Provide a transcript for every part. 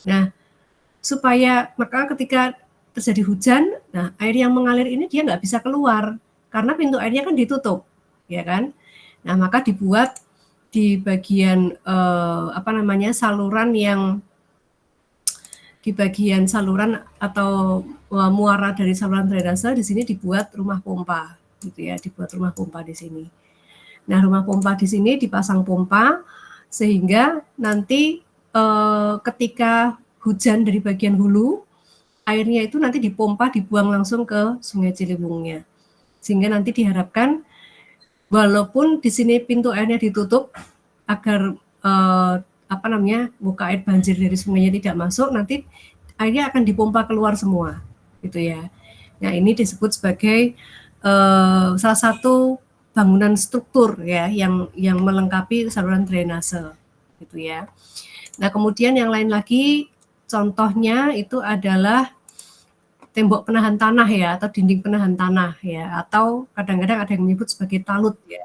Nah, supaya maka ketika terjadi hujan, nah air yang mengalir ini dia nggak bisa keluar karena pintu airnya kan ditutup, ya kan? Nah, maka dibuat di bagian saluran yang di bagian saluran atau muara dari saluran drainase di sini dibuat rumah pompa, gitu ya, dibuat rumah pompa di sini. Nah, rumah pompa di sini dipasang pompa sehingga nanti ketika hujan dari bagian hulu, airnya itu nanti dipompa, dibuang langsung ke Sungai Ciliwungnya. Sehingga nanti diharapkan walaupun di sini pintu airnya ditutup agar muka air banjir dari sungainya tidak masuk, nanti airnya akan dipompa keluar semua, gitu ya. Nah, ini disebut sebagai salah satu bangunan struktur ya yang melengkapi saluran drainase, gitu ya. Nah, kemudian yang lain lagi contohnya itu adalah tembok penahan tanah ya, atau dinding penahan tanah ya, atau kadang-kadang ada yang menyebut sebagai talut ya.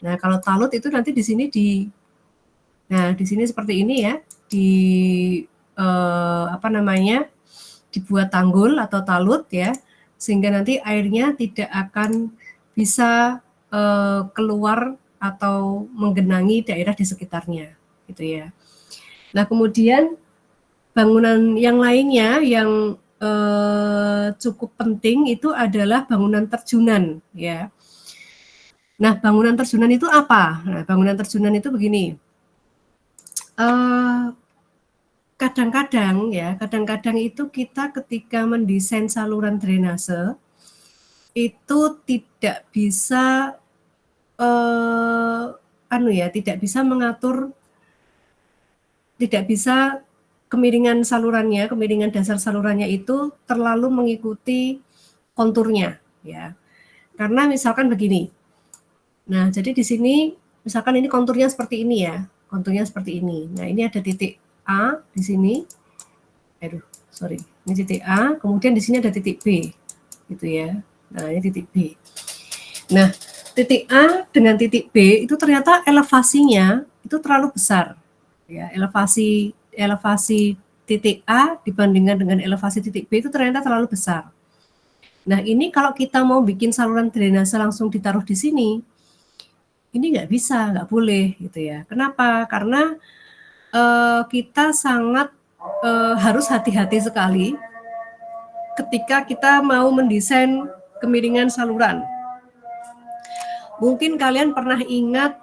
Nah, kalau talut itu nanti di sini di sini seperti ini ya, dibuat tanggul atau talut ya, sehingga nanti airnya tidak akan bisa keluar atau menggenangi daerah di sekitarnya, gitu ya. Nah, kemudian bangunan yang lainnya yang cukup penting itu adalah bangunan terjunan ya. Nah, bangunan terjunan itu apa? Nah, bangunan terjunan itu begini. Kadang-kadang itu kita ketika mendesain saluran drainase itu tidak bisa tidak bisa mengatur, tidak bisa kemiringan salurannya, kemiringan dasar salurannya itu terlalu mengikuti konturnya ya. Karena misalkan begini. Nah, jadi di sini misalkan ini konturnya seperti ini ya. Konturnya seperti ini. Nah, ini ada titik A di sini. Ini titik A, kemudian di sini ada titik B. Gitu ya. Nah, ini titik B. Nah, titik A dengan titik B itu ternyata elevasinya itu terlalu besar. Ya, elevasi titik A dibandingkan dengan elevasi titik B itu ternyata terlalu besar. Nah, ini kalau kita mau bikin saluran drainase langsung ditaruh di sini, ini nggak bisa, nggak boleh gitu ya. Kenapa? Karena kita sangat harus hati-hati sekali ketika kita mau mendesain kemiringan saluran. Mungkin kalian pernah ingat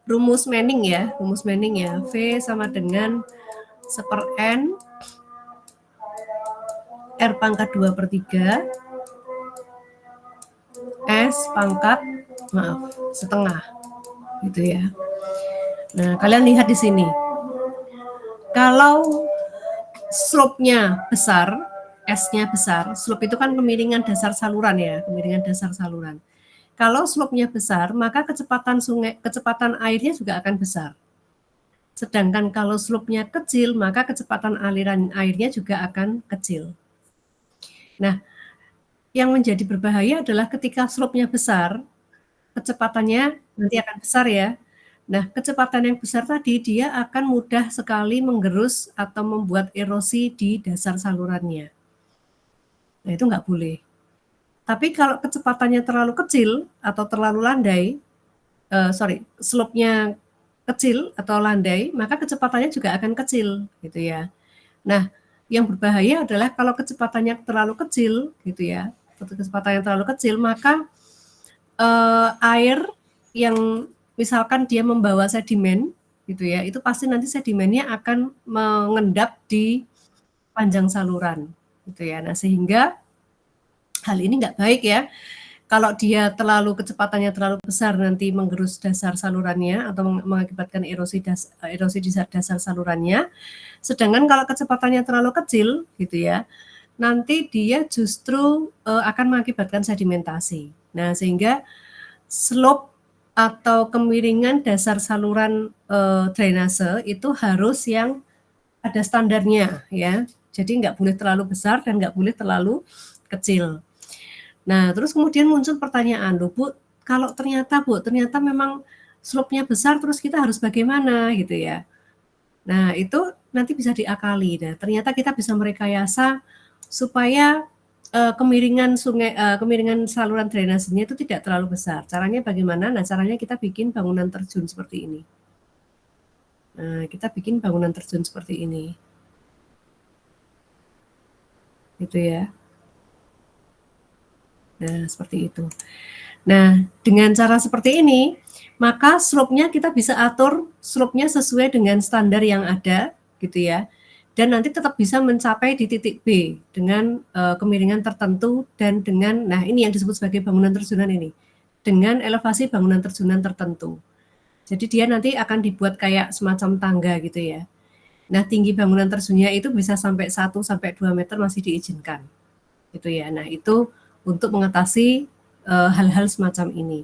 rumus Manning ya, V sama dengan 1/n R pangkat 2/3 S pangkat setengah gitu ya. Nah, kalian lihat di sini. Kalau slope-nya besar, S-nya besar, slope itu kan kemiringan dasar saluran ya, kemiringan dasar saluran. Kalau slope-nya besar, maka kecepatan airnya juga akan besar. Sedangkan kalau slope-nya kecil, maka kecepatan aliran airnya juga akan kecil. Nah, yang menjadi berbahaya adalah ketika slope-nya besar, kecepatannya nanti akan besar ya. Nah, kecepatan yang besar tadi dia akan mudah sekali menggerus atau membuat erosi di dasar salurannya. Nah, itu nggak boleh. Tapi kalau kecepatannya terlalu kecil atau terlalu landai, slope-nya kecil atau landai, maka kecepatannya juga akan kecil, gitu ya. Nah, yang berbahaya adalah kalau kecepatannya terlalu kecil, gitu ya, kecepatannya terlalu kecil, maka air yang misalkan dia membawa sedimen, gitu ya, itu pasti nanti sedimennya akan mengendap di panjang saluran, gitu ya. Nah, sehingga hal ini nggak baik ya. Kalau dia kecepatannya terlalu besar nanti menggerus dasar salurannya atau mengakibatkan erosi di dasar salurannya. Sedangkan kalau kecepatannya terlalu kecil, gitu ya, nanti dia justru akan mengakibatkan sedimentasi. Nah, sehingga slope atau kemiringan dasar saluran drainase itu harus yang ada standarnya ya. Jadi nggak boleh terlalu besar dan nggak boleh terlalu kecil. Nah, terus kemudian muncul pertanyaan, loh Bu, kalau ternyata memang slope-nya besar, terus kita harus bagaimana gitu ya. Nah, itu nanti bisa diakali. Nah, ternyata kita bisa merekayasa supaya kemiringan saluran drainasenya itu tidak terlalu besar. Caranya bagaimana? Nah, caranya kita bikin bangunan terjun seperti ini. Nah, kita bikin bangunan terjun seperti ini. Gitu ya. Nah, seperti itu. Nah, dengan cara seperti ini, maka slope-nya kita bisa atur slope-nya sesuai dengan standar yang ada, gitu ya. Dan nanti tetap bisa mencapai di titik B dengan kemiringan tertentu dan dengan, nah ini yang disebut sebagai bangunan terjunan ini, dengan elevasi bangunan terjunan tertentu. Jadi dia nanti akan dibuat kayak semacam tangga gitu ya. Nah, tinggi bangunan terjunnya itu bisa sampai 1 sampai 2 meter masih diizinkan. Gitu ya. Nah, itu untuk mengatasi hal-hal semacam ini.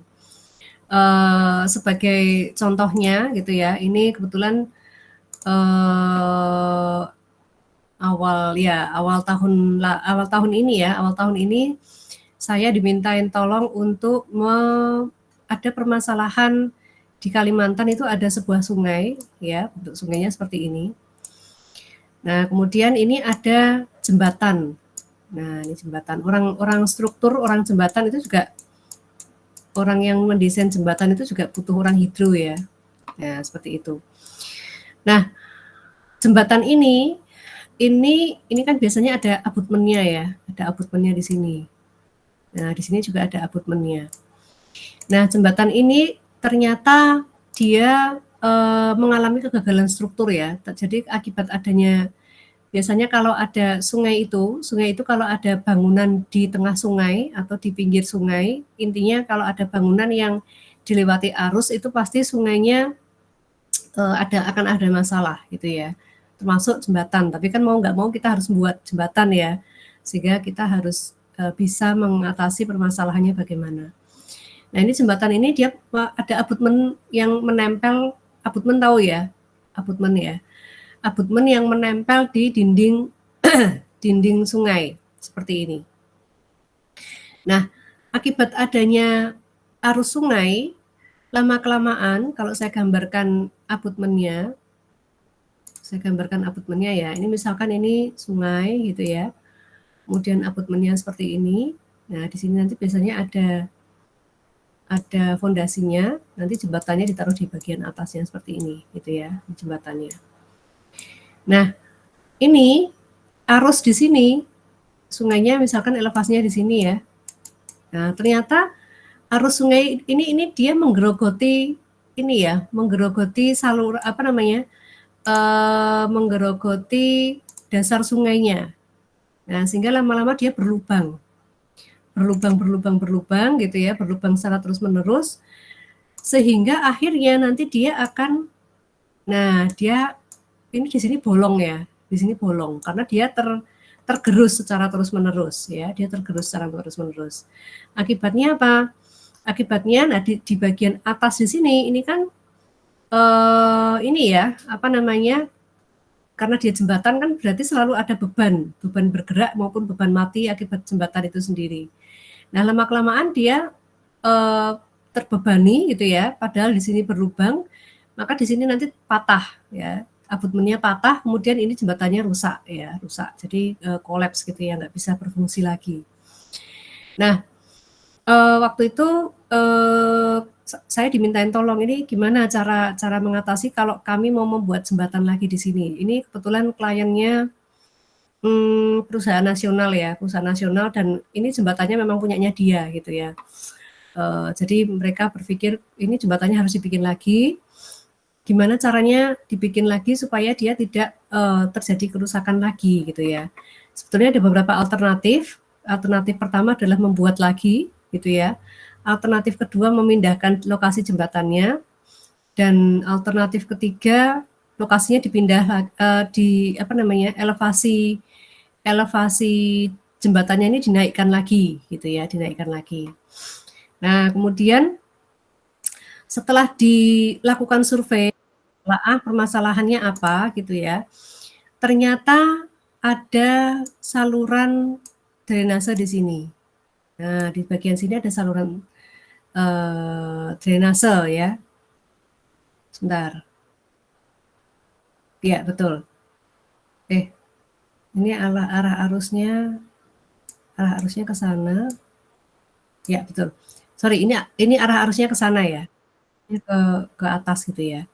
Sebagai contohnya gitu ya, ini kebetulan awal tahun ini saya dimintain tolong untuk ada permasalahan di Kalimantan itu ada sebuah sungai ya, bentuk sungainya seperti ini. Nah, kemudian ini ada jembatan. Nah, ini jembatan. Orang struktur, orang jembatan itu juga, orang yang mendesain jembatan itu juga butuh orang hidro ya. Nah, seperti itu. Nah, jembatan ini kan biasanya ada abutmennya ya, ada abutmennya di sini. Nah, di sini juga ada abutmennya. Nah, jembatan ini ternyata dia mengalami kegagalan struktur ya. Jadi akibat adanya, biasanya kalau ada sungai itu kalau ada bangunan di tengah sungai atau di pinggir sungai, intinya kalau ada bangunan yang dilewati arus itu pasti sungainya akan ada masalah gitu ya, termasuk jembatan. Tapi kan mau nggak mau kita harus membuat jembatan ya, sehingga kita harus bisa mengatasi permasalahannya bagaimana. Nah, ini jembatan ini dia ada abutmen yang menempel, abutmen tahu ya, abutmen ya, abutmen yang menempel di dinding dinding sungai seperti ini. Nah, akibat adanya arus sungai, lama-kelamaan kalau saya gambarkan abutmennya ya. Ini misalkan ini sungai gitu ya. Kemudian abutmennya seperti ini. Nah, di sini nanti biasanya ada fondasinya, nanti jembatannya ditaruh di bagian atasnya seperti ini gitu ya, jembatannya. Nah, ini arus di sini, sungainya misalkan elevasinya di sini ya. Nah, ternyata arus sungai ini dia menggerogoti ini ya, menggerogoti menggerogoti dasar sungainya. Nah, sehingga lama-lama dia berlubang gitu ya, berlubang secara terus-menerus, sehingga akhirnya nanti dia akan, nah dia ini di sini bolong ya, di sini bolong karena dia tergerus secara terus-menerus ya, dia tergerus secara terus-menerus. Akibatnya apa? Akibatnya, nah di bagian atas di sini, ini kan ini ya, apa namanya, karena dia jembatan kan berarti selalu ada beban bergerak maupun beban mati akibat jembatan itu sendiri. Nah, lama-kelamaan dia terbebani gitu ya, padahal di sini berlubang, maka di sini nanti patah ya, abutmennya patah, kemudian ini jembatannya rusak ya, rusak. Jadi kolaps gitu ya, nggak bisa berfungsi lagi. Nah, waktu itu saya dimintain tolong, ini gimana cara mengatasi kalau kami mau membuat jembatan lagi di sini. Ini kebetulan kliennya perusahaan nasional ya, perusahaan nasional, dan ini jembatannya memang punyanya dia gitu ya. Jadi mereka berpikir ini jembatannya harus dibikin lagi. Gimana caranya dibikin lagi supaya dia tidak terjadi kerusakan lagi gitu ya. Sebetulnya ada beberapa alternatif. Alternatif pertama adalah membuat lagi gitu ya. Alternatif kedua memindahkan lokasi jembatannya, dan alternatif ketiga lokasinya dipindah elevasi jembatannya ini dinaikkan lagi gitu ya, dinaikkan lagi. Nah, kemudian setelah dilakukan survei, permasalahannya apa gitu ya, ternyata ada saluran drainase di sini. Nah, di bagian sini ada saluran drainase ya. Sebentar. Iya, betul. Ini arah arusnya ke sana. Ya, betul. Sorry, ini arah arusnya ke sana ya. Ini ke atas gitu ya.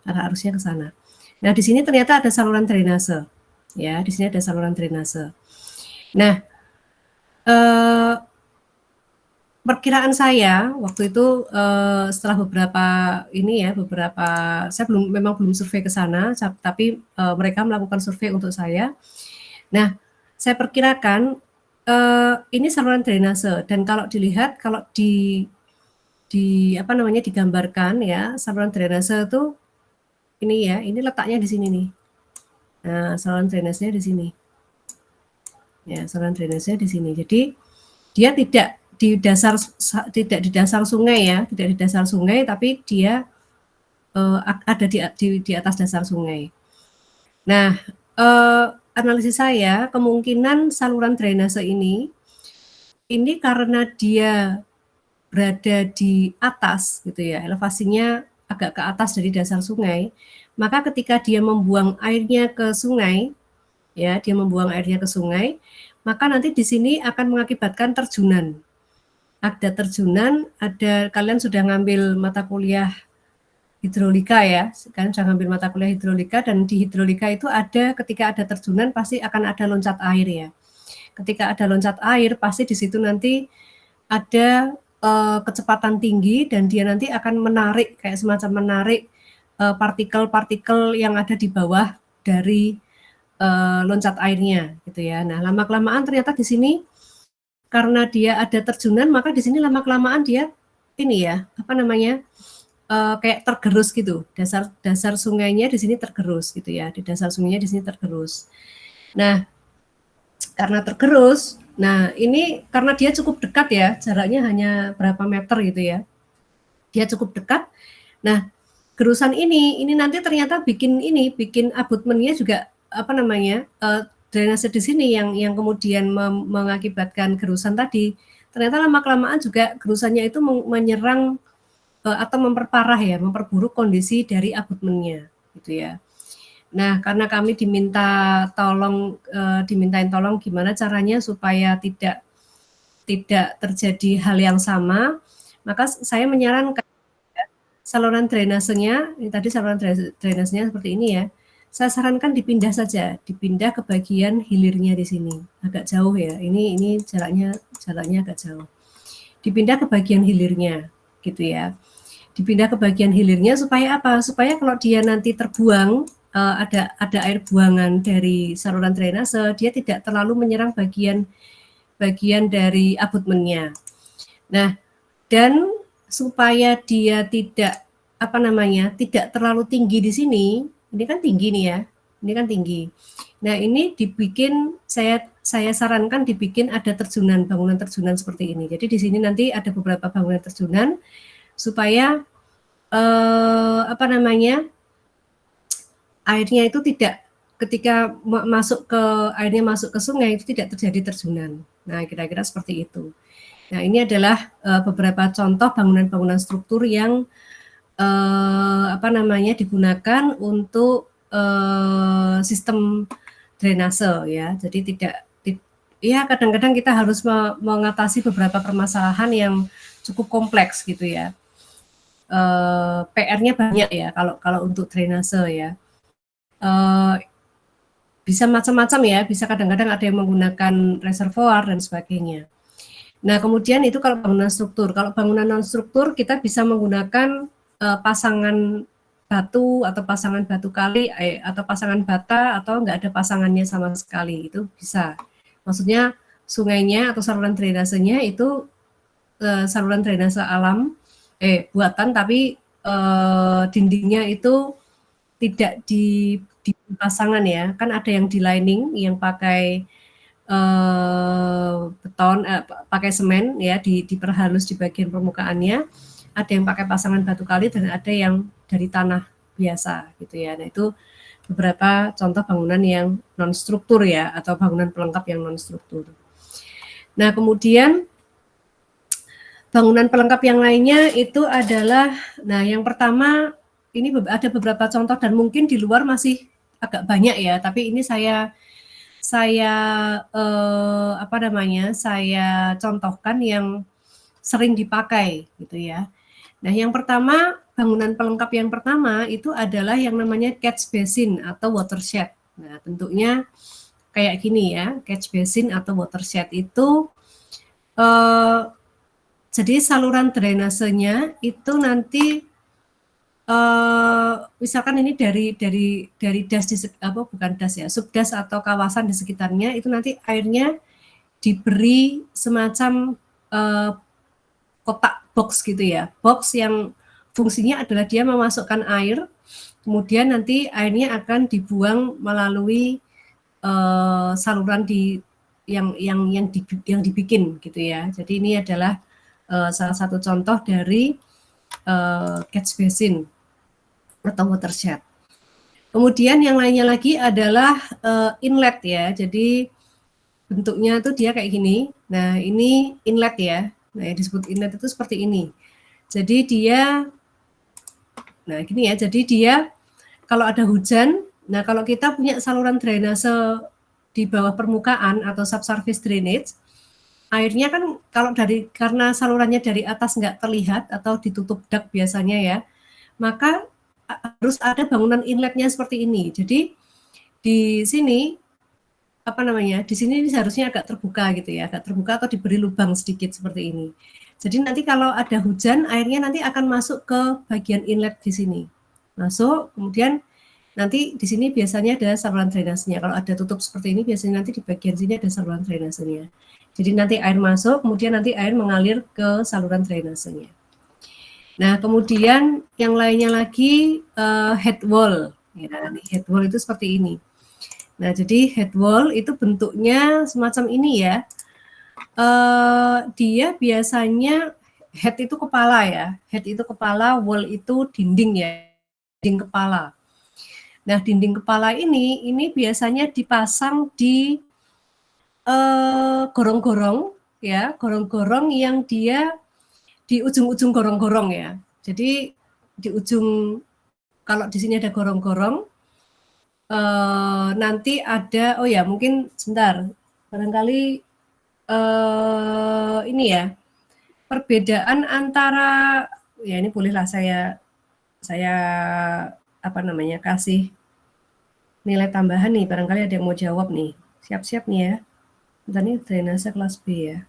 Arah arusnya ke sana. Nah, di sini ternyata ada saluran drainase. Ya, di sini ada saluran drainase. Nah, perkiraan saya waktu itu setelah beberapa saya memang belum survei ke sana, tapi mereka melakukan survei untuk saya. Nah, saya perkirakan ini saluran drainase dan kalau dilihat kalau digambarkan ya saluran drainase itu ini ya, ini letaknya di sini nih. Nah, saluran drainasenya di sini. Ya, saluran drainasenya di sini. Jadi dia tidak di dasar sungai ya, tidak di dasar sungai, tapi dia ada di atas dasar sungai. Nah, analisis saya kemungkinan saluran drainase ini karena dia berada di atas gitu ya, elevasinya agak ke atas dari dasar sungai, maka ketika dia membuang airnya ke sungai, ya, dia membuang airnya ke sungai, maka nanti di sini akan mengakibatkan terjunan. Ada terjunan, kalian sudah ngambil mata kuliah hidrolika ya, kan sudah ngambil mata kuliah hidrolika dan di hidrolika itu ada ketika ada terjunan pasti akan ada loncat air ya. Ketika ada loncat air pasti di situ nanti ada kecepatan tinggi dan dia nanti akan menarik kayak semacam menarik partikel-partikel yang ada di bawah dari loncat airnya gitu ya. Nah, lama-kelamaan ternyata di sini karena dia ada terjunan maka di sini lama-kelamaan dia ini ya, kayak tergerus gitu. Dasar sungainya di sini tergerus gitu ya. Di dasar sungainya di sini tergerus. Nah, karena tergerus, nah ini karena dia cukup dekat ya, jaraknya hanya berapa meter gitu ya. Dia cukup dekat. Nah, gerusan ini nanti ternyata bikin abutmennya juga drainase di sini yang kemudian mengakibatkan gerusan tadi. Ternyata lama-kelamaan juga gerusannya itu menyerang atau memperburuk kondisi dari abutmennya gitu ya. Nah, karena kami dimintain tolong gimana caranya supaya tidak terjadi hal yang sama, maka saya menyarankan saluran drainasenya, ini tadi saluran drainasenya seperti ini ya. Saya sarankan dipindah saja, dipindah ke bagian hilirnya di sini. Agak jauh ya. Ini jaraknya agak jauh. Dipindah ke bagian hilirnya gitu ya. Dipindah ke bagian hilirnya supaya apa? Supaya kalau dia nanti terbuang ada air buangan dari saluran drainase, dia tidak terlalu menyerang bagian dari abutmennya. Nah, dan supaya dia tidak terlalu tinggi di sini, ini kan tinggi nih ya, ini kan tinggi. Nah, ini dibikin saya sarankan dibikin ada bangunan terjunan seperti ini. Jadi di sini nanti ada beberapa bangunan terjunan supaya airnya itu tidak ketika airnya masuk ke sungai itu tidak terjadi terjunan. Nah, kira-kira seperti itu. Nah, ini adalah beberapa contoh bangunan-bangunan struktur yang digunakan untuk sistem drainase ya. Jadi kadang-kadang kita harus mengatasi beberapa permasalahan yang cukup kompleks gitu ya. PR-nya banyak ya kalau untuk drainase ya. Bisa macam-macam ya, bisa kadang-kadang ada yang menggunakan reservoir dan sebagainya. Nah, kemudian itu kalau bangunan struktur. Kalau bangunan non-struktur kita bisa menggunakan pasangan batu atau pasangan batu kali atau pasangan bata atau enggak ada pasangannya sama sekali, itu bisa. Maksudnya sungainya atau saluran drainasenya itu saluran drainase alam buatan tapi dindingnya itu tidak di pasangan ya. Kan ada yang di lining yang pakai beton pakai semen ya diperhalus di bagian permukaannya, ada yang pakai pasangan batu kali dan ada yang dari tanah biasa gitu ya. Nah, itu beberapa contoh bangunan yang non struktur ya atau bangunan pelengkap yang non struktur. Nah, kemudian bangunan pelengkap yang lainnya itu adalah, nah yang pertama ini ada beberapa contoh dan mungkin di luar masih agak banyak ya, tapi ini saya saya contohkan yang sering dipakai gitu ya. Nah, yang pertama, bangunan pelengkap yang pertama itu adalah yang namanya catch basin atau watershed. Nah, bentuknya kayak gini ya, catch basin atau watershed itu jadi saluran drainasenya itu nanti misalkan ini dari das bukan das ya, subdas atau kawasan di sekitarnya itu nanti airnya diberi semacam kotak box gitu ya, box yang fungsinya adalah dia memasukkan air, kemudian nanti airnya akan dibuang melalui saluran yang dibikin gitu ya. Jadi ini adalah salah satu contoh dari catch basin atau watershed. Kemudian yang lainnya lagi adalah inlet ya. Jadi bentuknya tuh dia kayak gini. Nah, ini inlet ya. Nah, yang disebut inlet itu seperti ini. Jadi dia gini ya. Jadi dia kalau ada hujan, nah kalau kita punya saluran drainase di bawah permukaan atau subsurface drainage, airnya kan karena salurannya dari atas nggak terlihat atau ditutup dak biasanya ya, maka harus ada bangunan inletnya seperti ini. Jadi di sini di sini seharusnya agak terbuka gitu ya, agak terbuka atau diberi lubang sedikit seperti ini. Jadi nanti kalau ada hujan, airnya nanti akan masuk ke bagian inlet di sini. Masuk, kemudian nanti di sini biasanya ada saluran drainasenya. Kalau ada tutup seperti ini, biasanya nanti di bagian sini ada saluran drainasenya. Jadi nanti air masuk, kemudian nanti air mengalir ke saluran drainasenya. Nah, kemudian yang lainnya lagi head wall. Ya, head wall itu seperti ini. Nah, jadi head wall itu bentuknya semacam ini ya. Dia biasanya head itu kepala ya. Head itu kepala, wall itu dinding ya. Dinding kepala. Nah, dinding kepala ini biasanya dipasang di gorong-gorong ya, gorong-gorong yang dia di ujung-ujung gorong-gorong ya. Jadi di ujung, kalau di sini ada gorong-gorong, nanti ada, mungkin sebentar, barangkali ini ya, perbedaan antara, ya ini bolehlah saya kasih nilai tambahan nih, barangkali ada yang mau jawab nih. Siap-siap nih ya. Bentar nih, drainase kelas B ya.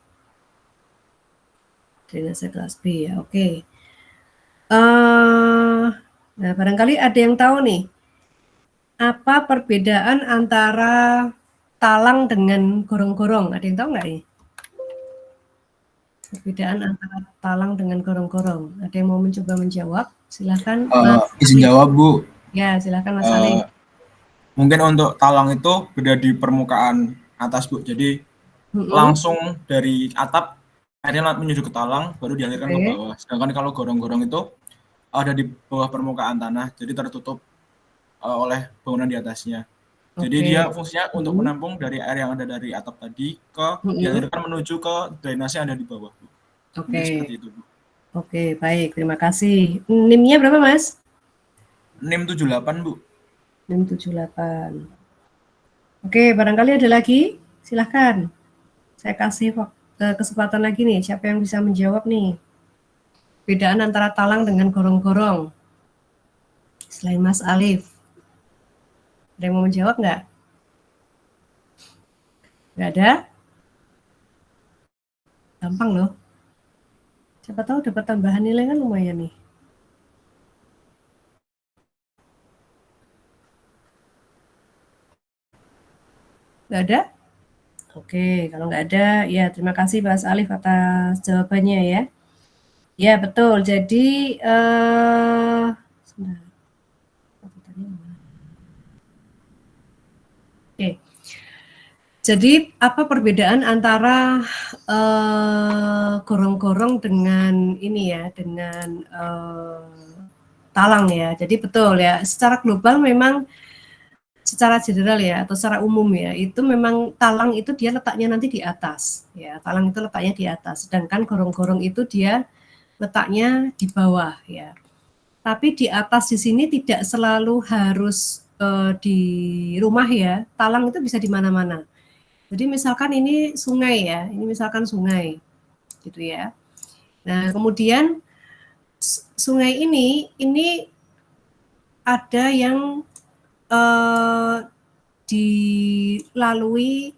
Drainase kelas B ya, oke. Nah, barangkali ada yang tahu nih, apa perbedaan antara talang dengan gorong-gorong? Ada yang tahu nggak nih? Perbedaan antara talang dengan gorong-gorong. Ada yang mau mencoba menjawab? Silakan. Izin jawab, Bu. Ya, silakan Mas Ali. Mungkin untuk talang itu beda di permukaan atas, Bu. Jadi langsung dari atap airnya menuju ke talang, baru dialirkan ke bawah. Sedangkan kalau gorong-gorong itu ada di bawah permukaan tanah, jadi tertutup oleh bangunan di atasnya. Jadi dia fungsinya untuk menampung dari air yang ada dari atap tadi dialirkan menuju ke drainase yang ada di bawah, Bu. Oke. Seperti itu, Bu. Oke, baik. Terima kasih. NIM-nya berapa, Mas? NIM 78, Bu. NIM 78. Oke, barangkali ada lagi? Silahkan. Saya kasih kesempatan lagi nih. Siapa yang bisa menjawab nih? Bedaan antara talang dengan gorong-gorong. Selain Mas Alif. Ada yang mau menjawab nggak? Nggak ada? Gampang loh. Siapa tahu dapat tambahan nilai kan lumayan nih. Nggak ada? Oke, kalau nggak ada, ya terima kasih Mas Alif atas jawabannya ya. Ya, betul. Jadi, Oke. Jadi apa perbedaan antara gorong-gorong dengan ini ya, dengan talang ya. Jadi betul ya, secara global memang secara general ya atau secara umum ya, itu memang talang itu dia letaknya nanti di atas ya. Talang itu letaknya di atas, sedangkan gorong-gorong itu dia letaknya di bawah ya. Tapi di atas di sini tidak selalu harus di rumah ya, talang itu bisa di mana-mana. Jadi misalkan ini sungai ya, ini misalkan sungai, gitu ya. Nah kemudian sungai ini ada yang dilalui,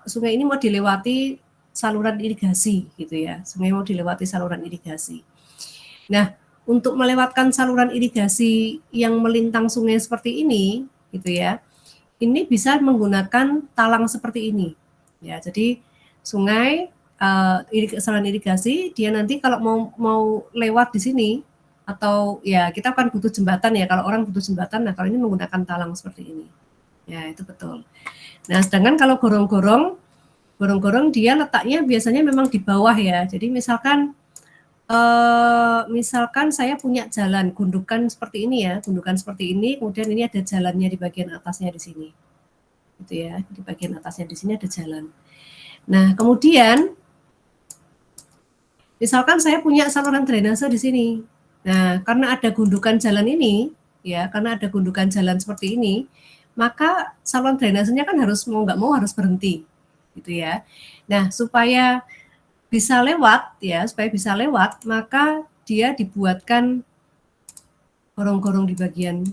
sungai ini mau dilewati saluran irigasi gitu ya, sungai mau dilewati saluran irigasi. Nah, untuk melewatkan saluran irigasi yang melintang sungai seperti ini, gitu ya, ini bisa menggunakan talang seperti ini. Ya, jadi sungai saluran irigasi, dia nanti kalau mau lewat di sini atau ya kita kan butuh jembatan ya, kalau orang butuh jembatan, nah kalau ini menggunakan talang seperti ini. Ya, itu betul. Nah, sedangkan kalau gorong-gorong dia letaknya biasanya memang di bawah ya. Jadi misalkan saya punya jalan gundukan seperti ini ya, gundukan seperti ini, kemudian ini ada jalannya di bagian atasnya di sini, gitu ya, di bagian atasnya di sini ada jalan. Nah, kemudian misalkan saya punya saluran drainase di sini. Nah, karena ada gundukan jalan ini, ya, karena ada gundukan jalan seperti ini, maka saluran drainasenya kan harus mau nggak mau harus berhenti, gitu ya. Nah, supaya bisa lewat ya, supaya bisa lewat, maka dia dibuatkan gorong-gorong di bagian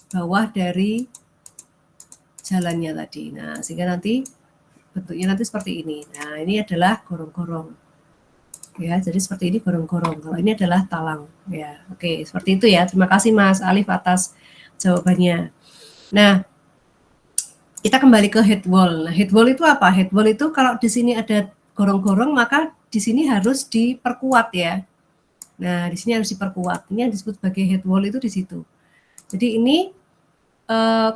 bawah dari jalannya tadi. Nah, sehingga nanti bentuknya nanti seperti ini. Nah, ini adalah gorong-gorong. Ya, jadi seperti ini gorong-gorong. Kalau ini adalah talang. Ya, oke, seperti itu ya. Terima kasih Mas Alif atas jawabannya. Nah, kita kembali ke head wall. Nah, head wall itu apa? Head wall itu kalau di sini ada gorong-gorong, maka di sini harus diperkuat ya. Nah, di sini harus diperkuat. Ini yang disebut sebagai head wall itu di situ. Jadi ini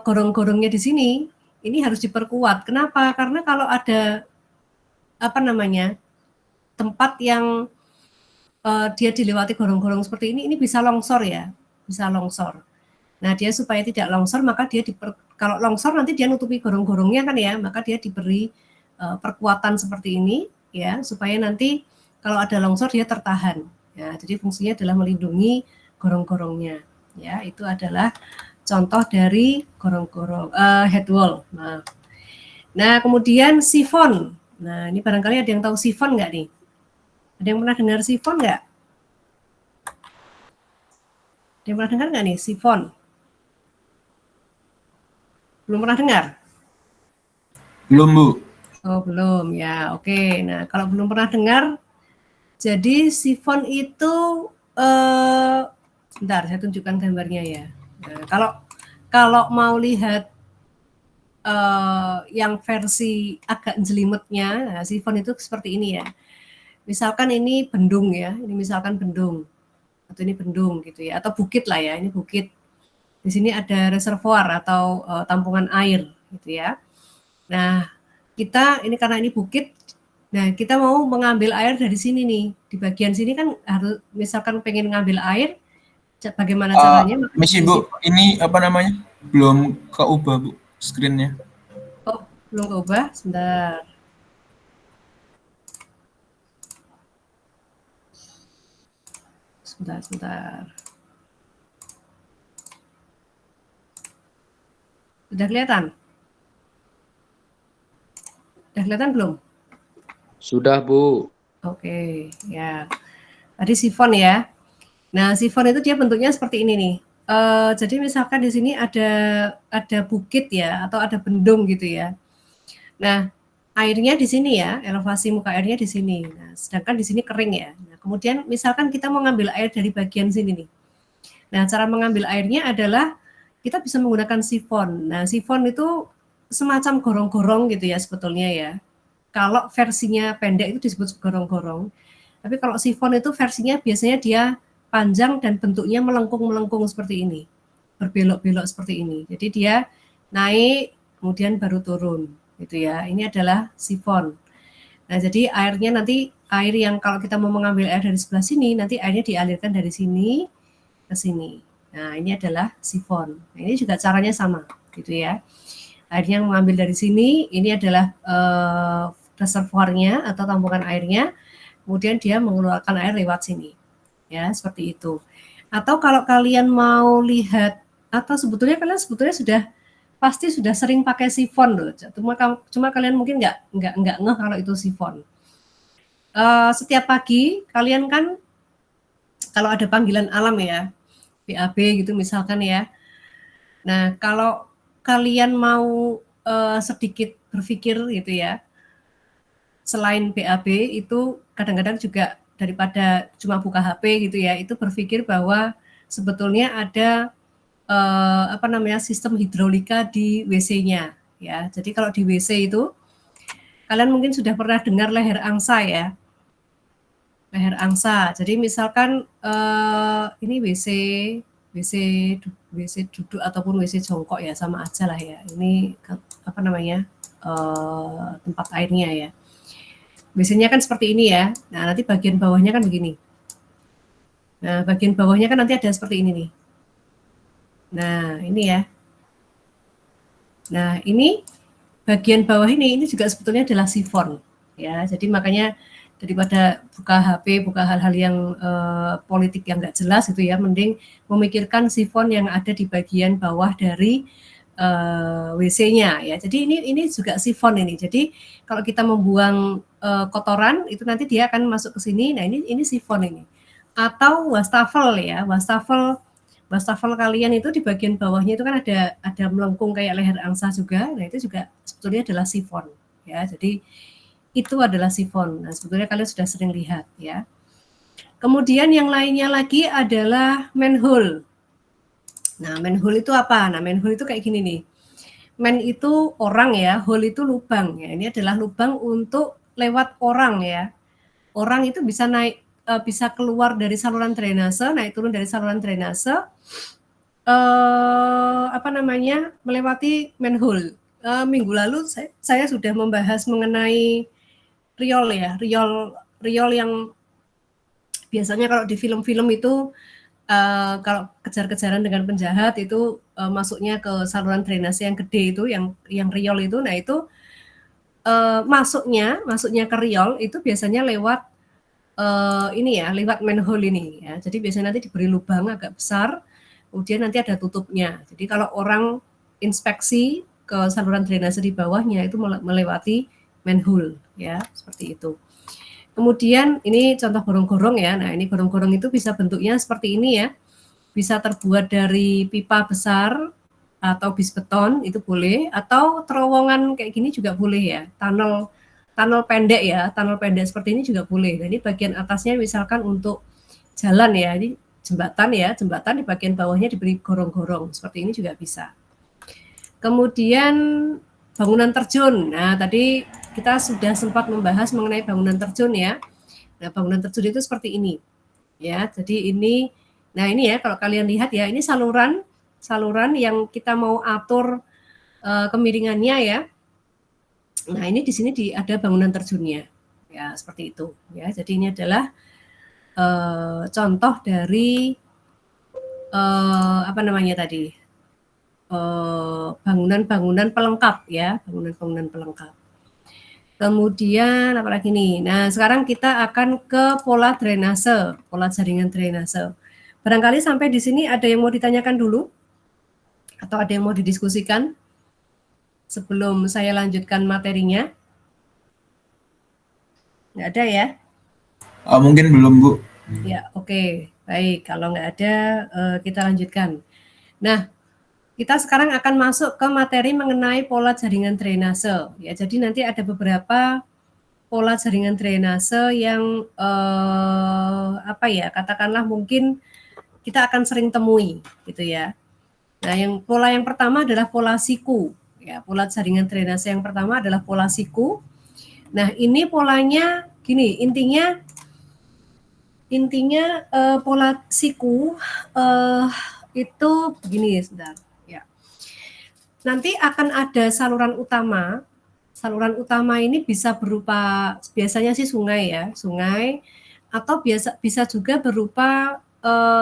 gorong-gorongnya di sini, ini harus diperkuat. Kenapa? Karena kalau ada tempat yang dia dilewati gorong-gorong seperti ini bisa longsor ya, bisa longsor. Nah, dia supaya tidak longsor, maka dia kalau longsor nanti dia nutupi gorong-gorongnya kan ya, maka dia diberi perkuatan seperti ini ya, supaya nanti kalau ada longsor dia tertahan. Ya, jadi fungsinya adalah melindungi gorong-gorongnya. Ya, itu adalah contoh dari gorong-gorong head wall. Nah, kemudian sifon. Nah, ini barangkali ada yang tahu sifon nggak nih? Ada yang pernah dengar sifon nggak? Ada yang pernah dengar nggak nih sifon? Belum pernah dengar? Belum, Bu. Oh, belum ya. Oke. Nah, kalau belum pernah dengar, jadi sifon itu sebentar, saya tunjukkan gambarnya ya. Nah, kalau mau lihat yang versi agak jelimetnya, nah, sifon itu seperti ini ya. Misalkan ini bendung ya, ini misalkan bendung, atau ini bendung gitu ya, atau bukit lah ya, ini bukit. Di sini ada reservoir atau tampungan air gitu ya. Nah, ini karena ini bukit, nah kita mau mengambil air dari sini nih, di bagian sini kan harus, misalkan pengen ngambil air, bagaimana caranya? Misi Bu, ini apa namanya? Belum keubah Bu, screen-nya. Oh, belum keubah, sebentar. Sebentar. Sudah kelihatan? Sudah kelihatan belum? Sudah, Bu. Oke, ya. Tadi sifon ya. Nah, sifon itu dia bentuknya seperti ini nih. Jadi misalkan di sini ada bukit ya, atau ada bendung gitu ya. Nah, airnya di sini ya, elevasi muka airnya di sini. Nah, sedangkan di sini kering ya. Nah, kemudian misalkan kita mau ngambil air dari bagian sini nih. Nah, cara mengambil airnya adalah kita bisa menggunakan sifon. Nah, sifon itu semacam gorong-gorong gitu ya sebetulnya ya. Kalau versinya pendek itu disebut gorong-gorong. Tapi kalau sifon itu versinya biasanya dia panjang dan bentuknya melengkung-melengkung seperti ini. Berbelok-belok seperti ini. Jadi dia naik kemudian baru turun gitu ya. Ini adalah sifon. Nah, jadi airnya nanti air yang kalau kita mau mengambil air dari sebelah sini, nanti airnya dialirkan dari sini ke sini. Nah, ini adalah sifon. Nah, ini juga caranya sama gitu ya. Airnya mengambil dari sini, ini adalah reservoirnya atau tampungan airnya. Kemudian dia mengeluarkan air lewat sini. Ya, seperti itu. Atau kalau kalian mau lihat Atau sebetulnya kalian pasti sudah sering pakai sifon loh. Cuma kalian mungkin nggak ngeh kalau itu sifon. Setiap pagi kalian kan kalau ada panggilan alam ya, BAB gitu misalkan ya. Nah, kalau kalian mau sedikit berpikir gitu ya, selain BAB itu kadang-kadang juga daripada cuma buka HP gitu ya, itu berpikir bahwa sebetulnya ada sistem hidrolika di WC-nya ya. Jadi kalau di WC itu kalian mungkin sudah pernah dengar leher angsa ya. Leher angsa. Jadi misalkan ini WC duduk ataupun WC jongkok ya sama aja lah ya. Ini tempat airnya ya. WC-nya kan seperti ini ya. Nah, nanti bagian bawahnya kan begini. Nah, bagian bawahnya kan nanti ada seperti ini nih. Nah, ini ya. Nah, ini bagian bawah ini juga sebetulnya adalah sifon ya. Jadi makanya daripada buka HP, buka hal-hal yang politik yang nggak jelas gitu ya, mending memikirkan sifon yang ada di bagian bawah dari WC-nya ya. Jadi ini juga sifon ini. Jadi kalau kita membuang kotoran itu nanti dia akan masuk ke sini. Nah, ini sifon ini. Atau wastafel ya, wastafel kalian itu di bagian bawahnya itu kan ada melengkung kayak leher angsa juga. Nah, itu juga sebetulnya adalah sifon ya. Jadi itu adalah sifon. Nah, sebetulnya kalian sudah sering lihat ya. Kemudian yang lainnya lagi adalah manhole. Nah, manhole itu apa? Nah, manhole itu kayak gini nih. Man itu orang ya, hole itu lubang ya. Ini adalah lubang untuk lewat orang ya. Orang itu bisa naik, bisa keluar dari saluran drainase, naik turun dari saluran drainase, melewati manhole. Minggu lalu saya sudah membahas mengenai riol ya, riol yang biasanya kalau di film-film itu kalau kejar-kejaran dengan penjahat itu masuknya ke saluran drainase yang gede itu, yang riol itu. Nah itu masuknya ke riol itu biasanya lewat lewat manhole ini ya. Jadi biasanya nanti diberi lubang agak besar, kemudian nanti ada tutupnya. Jadi kalau orang inspeksi ke saluran drainase di bawahnya itu melewati manhole ya, seperti itu. Kemudian ini contoh gorong-gorong ya. Nah, ini gorong-gorong itu bisa bentuknya seperti ini ya. Bisa terbuat dari pipa besar atau bis beton itu boleh, atau terowongan kayak gini juga boleh ya. Tunnel pendek ya, tunnel pendek seperti ini juga boleh. Nah, ini bagian atasnya misalkan untuk jalan ya, ini jembatan ya, jembatan di bagian bawahnya diberi gorong-gorong. Seperti ini juga bisa. Kemudian bangunan terjun. Nah, tadi kita sudah sempat membahas mengenai bangunan terjun ya. Nah, bangunan terjun itu seperti ini. Ya, jadi ini ya kalau kalian lihat ya, ini saluran yang kita mau atur kemiringannya ya. Nah, ini di sini ada bangunan terjunnya. Ya, seperti itu ya. Jadi ini adalah contoh dari bangunan-bangunan pelengkap ya, bangunan-bangunan pelengkap. Kemudian apalagi nih? Nah, sekarang kita akan ke pola drainase, pola jaringan drainase. Barangkali sampai di sini ada yang mau ditanyakan dulu? Atau ada yang mau didiskusikan sebelum saya lanjutkan materinya? Nggak ada ya? Mungkin belum, Bu. Ya, oke. Baik, kalau nggak ada, kita lanjutkan. Nah, kita sekarang akan masuk ke materi mengenai pola jaringan drainase. Ya, jadi nanti ada beberapa pola jaringan drainase yang katakanlah mungkin kita akan sering temui, gitu ya. Nah, pola yang pertama adalah pola siku. Ya, pola jaringan drainase yang pertama adalah pola siku. Nah, ini polanya gini, intinya pola siku itu begini, sebentar. Nanti akan ada saluran utama. Saluran utama ini bisa berupa, biasanya sih sungai ya, sungai, atau bisa juga berupa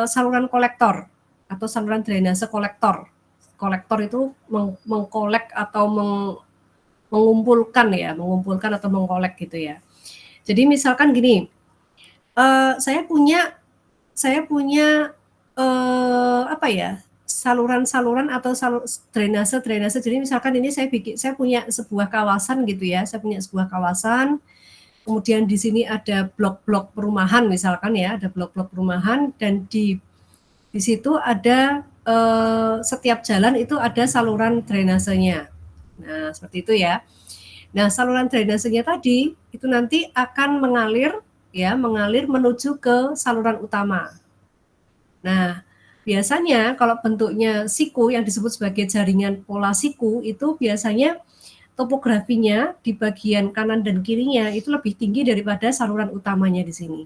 saluran kolektor atau saluran drainase kolektor. Kolektor itu mengkolek atau mengumpulkan atau mengkolek gitu ya. Jadi misalkan gini, saya punya saluran-saluran atau drainase. Jadi misalkan ini saya punya sebuah kawasan gitu ya, kemudian di sini ada blok-blok perumahan misalkan ya, ada blok-blok perumahan dan di situ ada setiap jalan itu ada saluran drainasenya. Nah, seperti itu ya. Nah, saluran drainasenya tadi itu nanti akan mengalir menuju ke saluran utama. Nah, biasanya kalau bentuknya siku yang disebut sebagai jaringan pola siku itu biasanya topografinya di bagian kanan dan kirinya itu lebih tinggi daripada saluran utamanya di sini.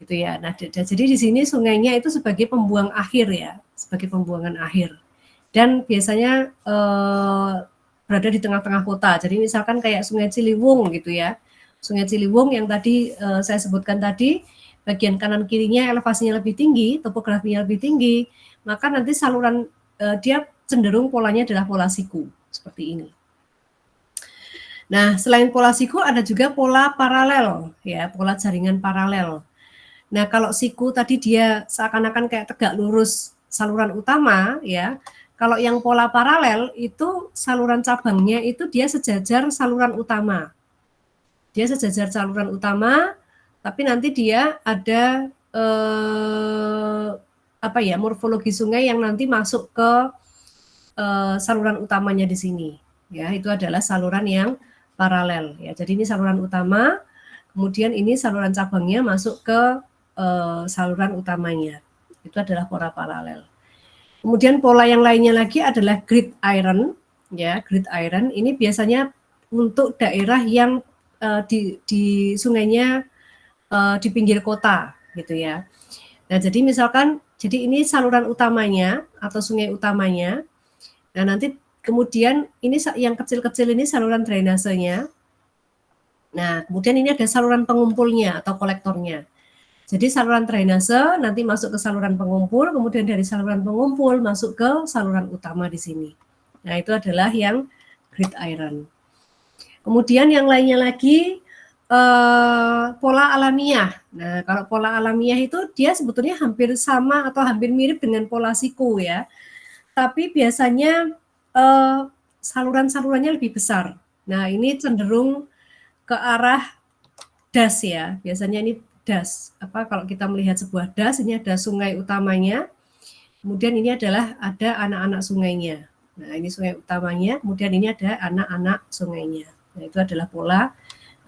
Gitu ya. Nah, jadi di sini sungainya itu sebagai pembuang akhir ya, sebagai pembuangan akhir. Dan biasanya berada di tengah-tengah kota. Jadi misalkan kayak Sungai Ciliwung gitu ya. Sungai Ciliwung yang tadi saya sebutkan tadi, bagian kanan kirinya elevasinya lebih tinggi, topografinya lebih tinggi, maka nanti saluran dia cenderung polanya adalah pola siku seperti ini. Nah, selain pola siku ada juga pola paralel ya, pola jaringan paralel. Nah, kalau siku tadi dia seakan-akan kayak tegak lurus saluran utama ya. Kalau yang pola paralel itu saluran cabangnya itu dia sejajar saluran utama. Dia sejajar saluran utama, tapi nanti dia ada morfologi sungai yang nanti masuk ke saluran utamanya di sini. Ya, itu adalah saluran yang paralel ya. Jadi ini saluran utama, kemudian ini saluran cabangnya masuk ke saluran utamanya. Itu adalah pola paralel. Kemudian pola yang lainnya lagi adalah grid iron ya. Grid iron ini biasanya untuk daerah yang di sungainya di pinggir kota gitu ya. Nah, jadi misalkan jadi ini saluran utamanya atau sungai utamanya. Nah, nanti kemudian ini yang kecil-kecil ini saluran drainasenya. Nah, kemudian ini ada saluran pengumpulnya atau kolektornya. Jadi saluran drainase nanti masuk ke saluran pengumpul, kemudian dari saluran pengumpul masuk ke saluran utama di sini. Nah, itu adalah yang grid iron. Kemudian yang lainnya lagi pola alamiah. Nah, kalau pola alamiah itu dia sebetulnya hampir sama atau hampir mirip dengan pola siku ya. Tapi biasanya saluran-salurannya lebih besar. Nah, ini cenderung ke arah das ya. Biasanya ini das. Kalau kita melihat sebuah das, ini ada sungai utamanya. Kemudian ini adalah ada anak-anak sungainya. Nah, ini sungai utamanya, kemudian ini ada anak-anak sungainya. Nah, itu adalah pola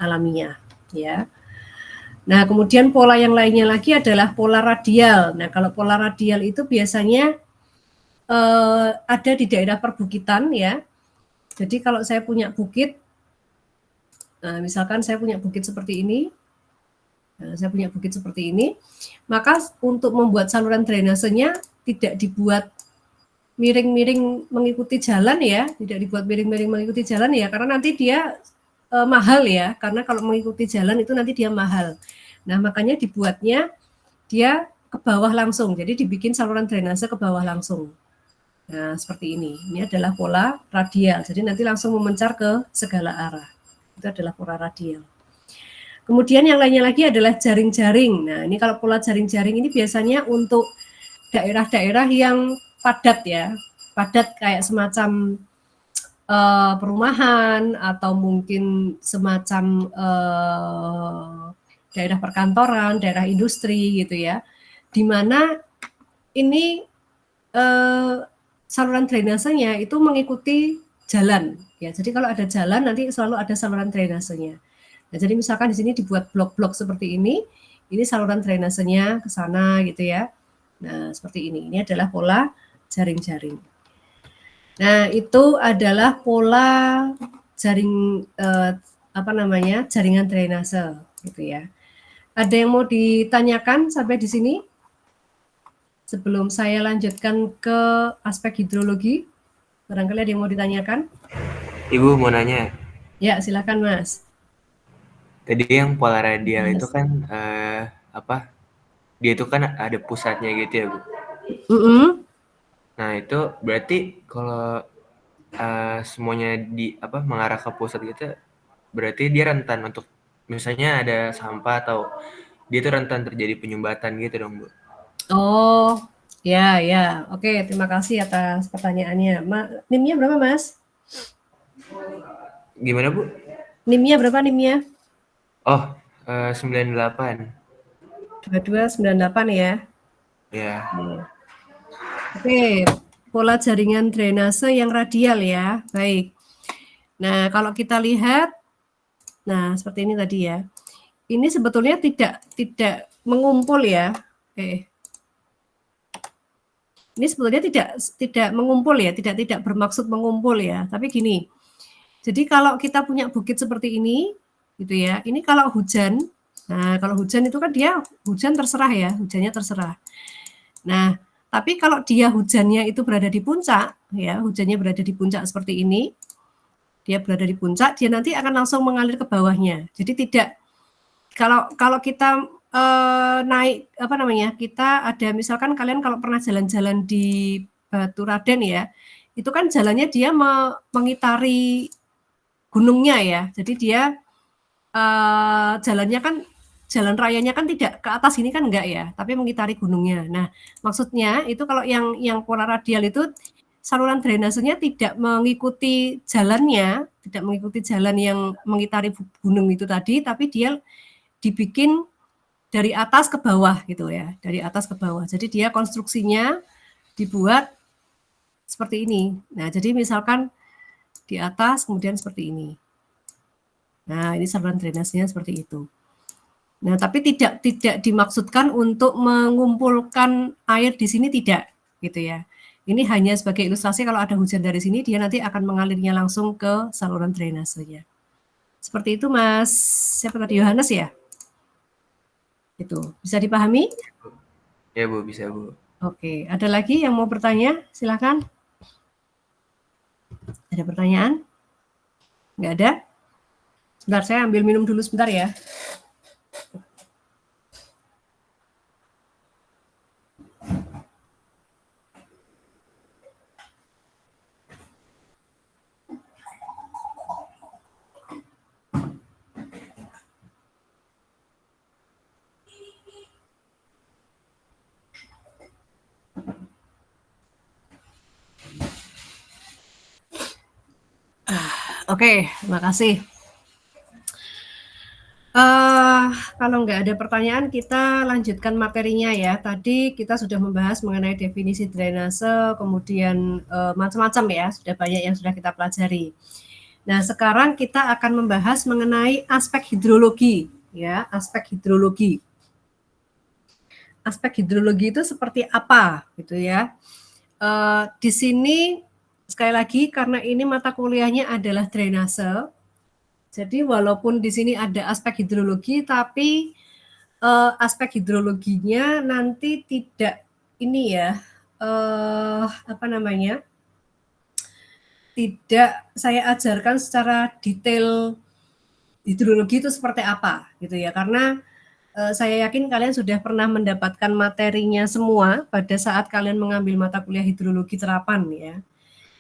alamiah ya. Nah, kemudian pola yang lainnya lagi adalah pola radial. Nah, kalau pola radial itu biasanya ada di daerah perbukitan ya. Jadi kalau saya punya bukit, nah, misalkan saya punya bukit seperti ini, maka untuk membuat saluran drainasenya tidak dibuat miring-miring mengikuti jalan ya, karena nanti dia mahal ya, karena kalau mengikuti jalan itu nanti dia mahal. Nah, makanya dibuatnya dia ke bawah langsung, jadi dibikin saluran drainase ke bawah langsung. Nah, seperti ini. Ini adalah pola radial, jadi nanti langsung memencar ke segala arah. Itu adalah pola radial. Kemudian yang lainnya lagi adalah jaring-jaring. Nah, ini kalau pola jaring-jaring ini biasanya untuk daerah-daerah yang padat ya, padat kayak semacam perumahan atau mungkin semacam daerah perkantoran, daerah industri gitu ya, di mana ini saluran drainasenya itu mengikuti jalan ya. Jadi kalau ada jalan nanti selalu ada saluran drainasenya. Nah, jadi misalkan di sini dibuat blok-blok seperti ini saluran drainasenya ke sana gitu ya. Nah, seperti ini. Ini adalah pola jaring-jaring. Nah, itu adalah pola jaring jaringan drainase gitu ya. Ada yang mau ditanyakan sampai di sini? Sebelum saya lanjutkan ke aspek hidrologi, barangkali ada yang mau ditanyakan? Ibu mau nanya. Ya, silakan Mas. Tadi yang pola radial itu kan dia itu kan ada pusatnya gitu ya, Bu. Nah, itu berarti kalau semuanya mengarah ke pusat gitu, berarti dia rentan untuk misalnya ada sampah atau dia itu rentan terjadi penyumbatan gitu dong, Bu. Oh, Ya, ya. Oke, terima kasih atas pertanyaannya. NIM-nya berapa, Mas? Gimana, Bu? NIM-nya berapa NIM-nya? Oh, 98. 2298 ya. Ya. Oke, pola jaringan drainase yang radial ya. Baik. Nah, kalau kita lihat, nah seperti ini tadi ya. Ini sebetulnya tidak mengumpul ya. Ini sebetulnya tidak mengumpul ya, tidak bermaksud mengumpul ya. Tapi gini, jadi kalau kita punya bukit seperti ini, gitu ya. Ini kalau hujan, nah kalau hujan itu kan dia hujan terserah ya, hujannya terserah. Nah, tapi kalau dia hujannya itu berada di puncak, ya hujannya berada di puncak seperti ini, dia berada di puncak, dia nanti akan langsung mengalir ke bawahnya. Jadi tidak kalau kita naik apa namanya, kita ada misalkan kalian kalau pernah jalan-jalan di Baturaden ya, itu kan jalannya dia mengitari gunungnya ya. Jadi dia jalannya kan jalan rayanya kan tidak ke atas ini kan enggak ya, tapi mengitari gunungnya. Nah, maksudnya itu kalau yang pola radial itu saluran drainasenya tidak mengikuti jalannya, tidak mengikuti jalan yang mengitari gunung itu tadi, tapi dia dibikin dari atas ke bawah gitu ya, dari atas ke bawah. Jadi dia konstruksinya dibuat seperti ini. Nah, jadi misalkan di atas kemudian seperti ini. Nah, ini saluran drainasenya seperti itu. Nah, tapi tidak dimaksudkan untuk mengumpulkan air di sini tidak, gitu ya. Ini hanya sebagai ilustrasi kalau ada hujan dari sini dia nanti akan mengalirnya langsung ke saluran drainasenya. Seperti itu, Mas. Siapa tadi, Yohanes ya? Itu bisa dipahami? Ya, Bu, bisa, Bu. Oke, ada lagi yang mau bertanya? Silakan. Ada pertanyaan? Nggak ada? Sebentar, saya ambil minum dulu sebentar ya. Oke, terima kasih. Kalau nggak ada pertanyaan, kita lanjutkan materinya ya. Tadi kita sudah membahas mengenai definisi drainase, kemudian macam-macam ya, sudah banyak yang sudah kita pelajari. Nah, sekarang kita akan membahas mengenai aspek hidrologi, ya, aspek hidrologi. Aspek hidrologi itu seperti apa, gitu ya. Di sini sekali lagi karena ini mata kuliahnya adalah drainase. Jadi walaupun di sini ada aspek hidrologi, tapi aspek hidrologinya nanti tidak ini ya, apa namanya, tidak saya ajarkan secara detail hidrologi itu seperti apa gitu ya, karena saya yakin kalian sudah pernah mendapatkan materinya semua pada saat kalian mengambil mata kuliah hidrologi terapan ya.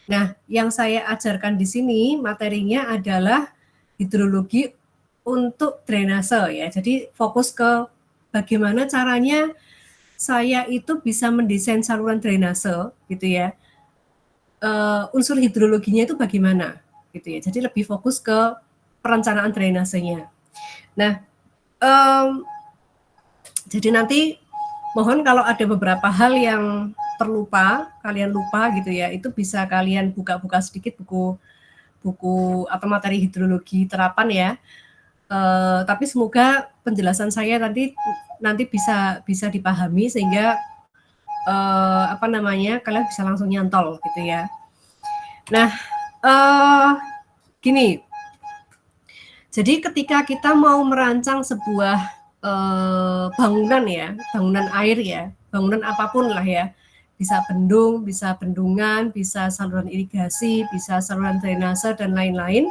Nah, yang saya ajarkan di sini materinya adalah hidrologi untuk drainase ya. Jadi fokus ke bagaimana caranya saya itu bisa mendesain saluran drainase gitu ya. Unsur hidrologinya itu bagaimana gitu ya. Jadi lebih fokus ke perencanaan drainasenya. Nah, jadi nanti mohon kalau ada beberapa hal yang terlupa, kalian lupa gitu ya, itu bisa kalian buka-buka sedikit buku atau materi hidrologi terapan ya. Tapi semoga penjelasan saya nanti bisa dipahami sehingga apa namanya, kalian bisa langsung nyantol gitu ya. Nah, gini. Jadi ketika kita mau merancang sebuah bangunan ya, bangunan air ya, bangunan apapun lah ya, bisa bendung, bisa bendungan, bisa saluran irigasi, bisa saluran drainase dan lain-lain.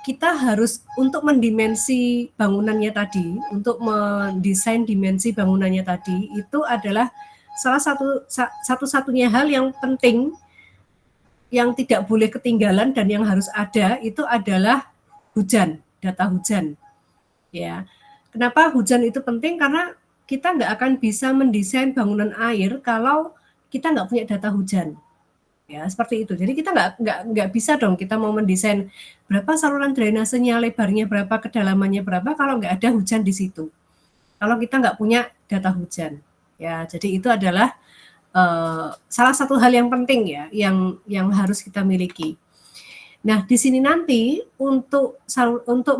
Kita harus untuk mendimensi bangunannya tadi, untuk mendesain dimensi bangunannya tadi, itu adalah salah satu-satunya hal yang penting, yang tidak boleh ketinggalan dan yang harus ada itu adalah hujan, data hujan. Ya, kenapa hujan itu penting? Karena kita nggak akan bisa mendesain bangunan air kalau kita nggak punya data hujan. Ya, seperti itu. Jadi kita nggak bisa dong kita mau mendesain berapa saluran drainasenya, lebarnya berapa, kedalamannya berapa kalau nggak ada hujan di situ. Kalau kita nggak punya data hujan. Ya, jadi itu adalah salah satu hal yang penting ya, yang harus kita miliki. Nah, di sini nanti untuk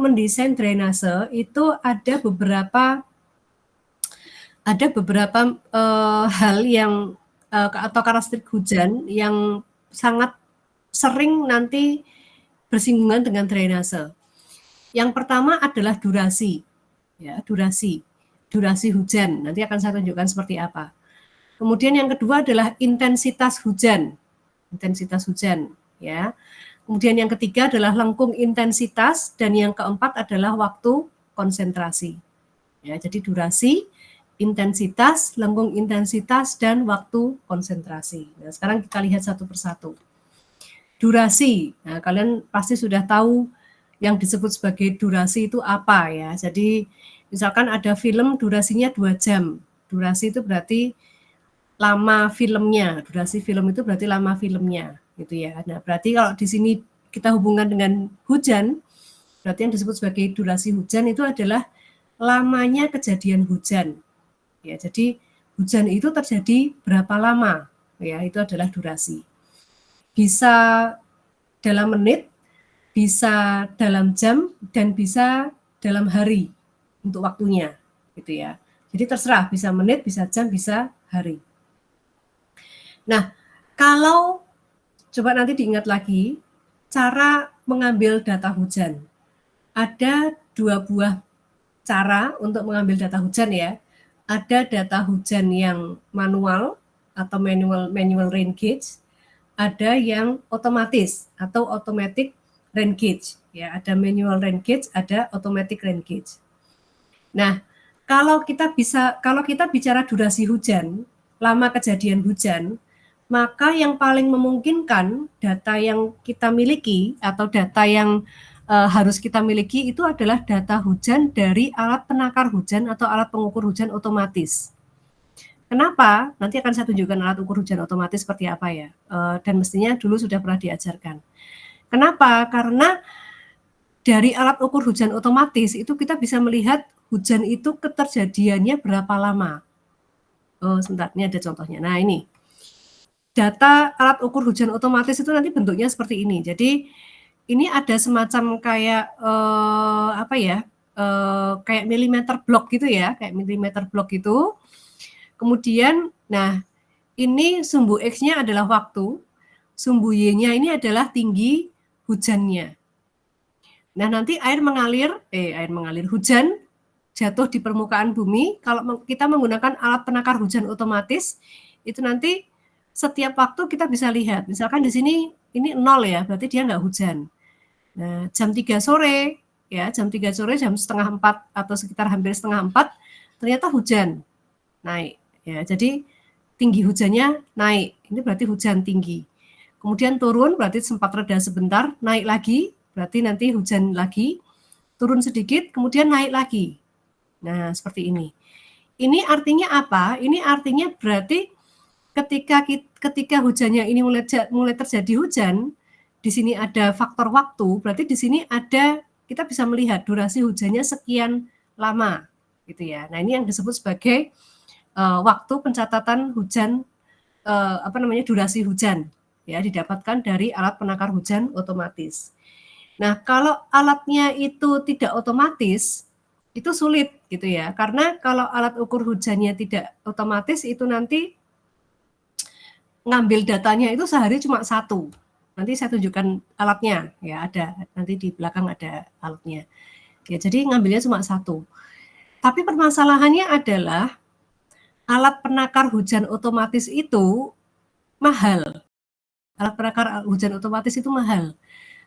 mendesain drainase itu ada beberapa hal yang atau karakteristik hujan yang sangat sering nanti bersinggungan dengan drainase. Yang pertama adalah durasi, ya, durasi hujan. Nanti akan saya tunjukkan seperti apa. Kemudian yang kedua adalah intensitas hujan, ya. Kemudian yang ketiga adalah lengkung intensitas dan yang keempat adalah waktu konsentrasi. Ya, jadi durasi, intensitas, lengkung intensitas, dan waktu konsentrasi. Nah, sekarang kita lihat satu persatu. Durasi, nah, kalian pasti sudah tahu yang disebut sebagai durasi itu apa ya. Jadi misalkan ada film durasinya 2 jam. Durasi itu berarti lama filmnya. Durasi film itu berarti lama filmnya, gitu ya. Nah, berarti kalau di sini kita hubungkan dengan hujan, berarti yang disebut sebagai durasi hujan itu adalah lamanya kejadian hujan. Ya, jadi hujan itu terjadi berapa lama? Ya, itu adalah durasi. Bisa dalam menit, bisa dalam jam, dan bisa dalam hari untuk waktunya, gitu ya. Jadi terserah, bisa menit, bisa jam, bisa hari. Nah, kalau coba nanti diingat lagi cara mengambil data hujan. Ada 2 buah cara untuk mengambil data hujan ya. Ada data hujan yang manual atau manual rain gauge, ada yang otomatis atau automatic rain gauge. Ya, ada manual rain gauge, ada automatic rain gauge. Nah, kalau kita bicara durasi hujan, lama kejadian hujan, maka yang paling memungkinkan data yang kita miliki atau data yang harus kita miliki itu adalah data hujan dari alat penakar hujan atau alat pengukur hujan otomatis. Kenapa? Nanti akan saya tunjukkan alat ukur hujan otomatis seperti apa ya. Dan mestinya dulu sudah pernah diajarkan. Kenapa? Karena dari alat ukur hujan otomatis itu kita bisa melihat hujan itu keterjadiannya berapa lama. Oh, sebentar, ini ada contohnya. Nah, ini. Data alat ukur hujan otomatis itu nanti bentuknya seperti ini. Jadi ini ada semacam kayak kayak milimeter blok gitu ya, kayak milimeter blok gitu. Kemudian, nah ini sumbu X-nya adalah waktu, sumbu Y-nya ini adalah tinggi hujannya. Nah nanti air mengalir, hujan jatuh di permukaan bumi. Kalau kita menggunakan alat penakar hujan otomatis, itu nanti setiap waktu kita bisa lihat. Misalkan di sini ini 0 ya, berarti dia nggak hujan. Nah, jam 3 sore, ya jam 3 sore, jam setengah 4 atau sekitar hampir setengah 4, ternyata hujan naik. Ya, jadi tinggi hujannya naik, ini berarti hujan tinggi. Kemudian turun, berarti sempat reda sebentar, naik lagi, berarti nanti hujan lagi, turun sedikit, kemudian naik lagi. Nah, seperti ini. Ini artinya apa? Ini artinya berarti ketika hujannya ini mulai terjadi hujan, di sini ada faktor waktu, berarti di sini ada, kita bisa melihat durasi hujannya sekian lama, gitu ya. Nah, ini yang disebut sebagai waktu pencatatan hujan, durasi hujan, ya, didapatkan dari alat penakar hujan otomatis. Nah, kalau alatnya itu tidak otomatis, itu sulit, gitu ya. Karena kalau alat ukur hujannya tidak otomatis, itu nanti ngambil datanya itu sehari cuma 1. Nanti saya tunjukkan alatnya, ya ada, nanti di belakang ada alatnya. Ya, jadi ngambilnya cuma 1. Tapi permasalahannya adalah alat penakar hujan otomatis itu mahal. Alat penakar hujan otomatis itu mahal.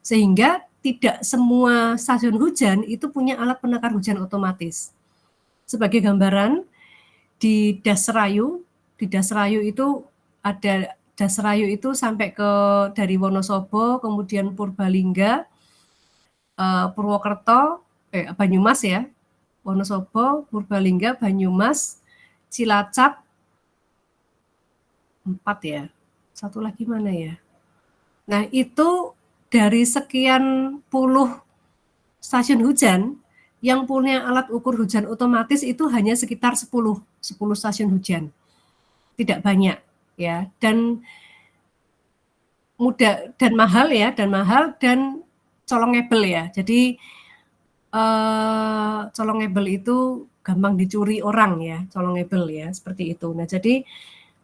Sehingga tidak semua stasiun hujan itu punya alat penakar hujan otomatis. Sebagai gambaran, di Dasrayu itu ada Dasrayu itu sampai ke dari Wonosobo, kemudian Purbalingga, Purwokerto, Banyumas ya, Wonosobo, Purbalingga, Banyumas, Cilacap 4 ya. Satu lagi mana ya? Nah, itu dari sekian puluh stasiun hujan yang punya alat ukur hujan otomatis itu hanya sekitar 10 stasiun hujan. Tidak banyak ya. Dan mudah dan mahal ya, dan colongable ya. Jadi colongable itu gampang dicuri orang ya, colongable ya, seperti itu. Nah, jadi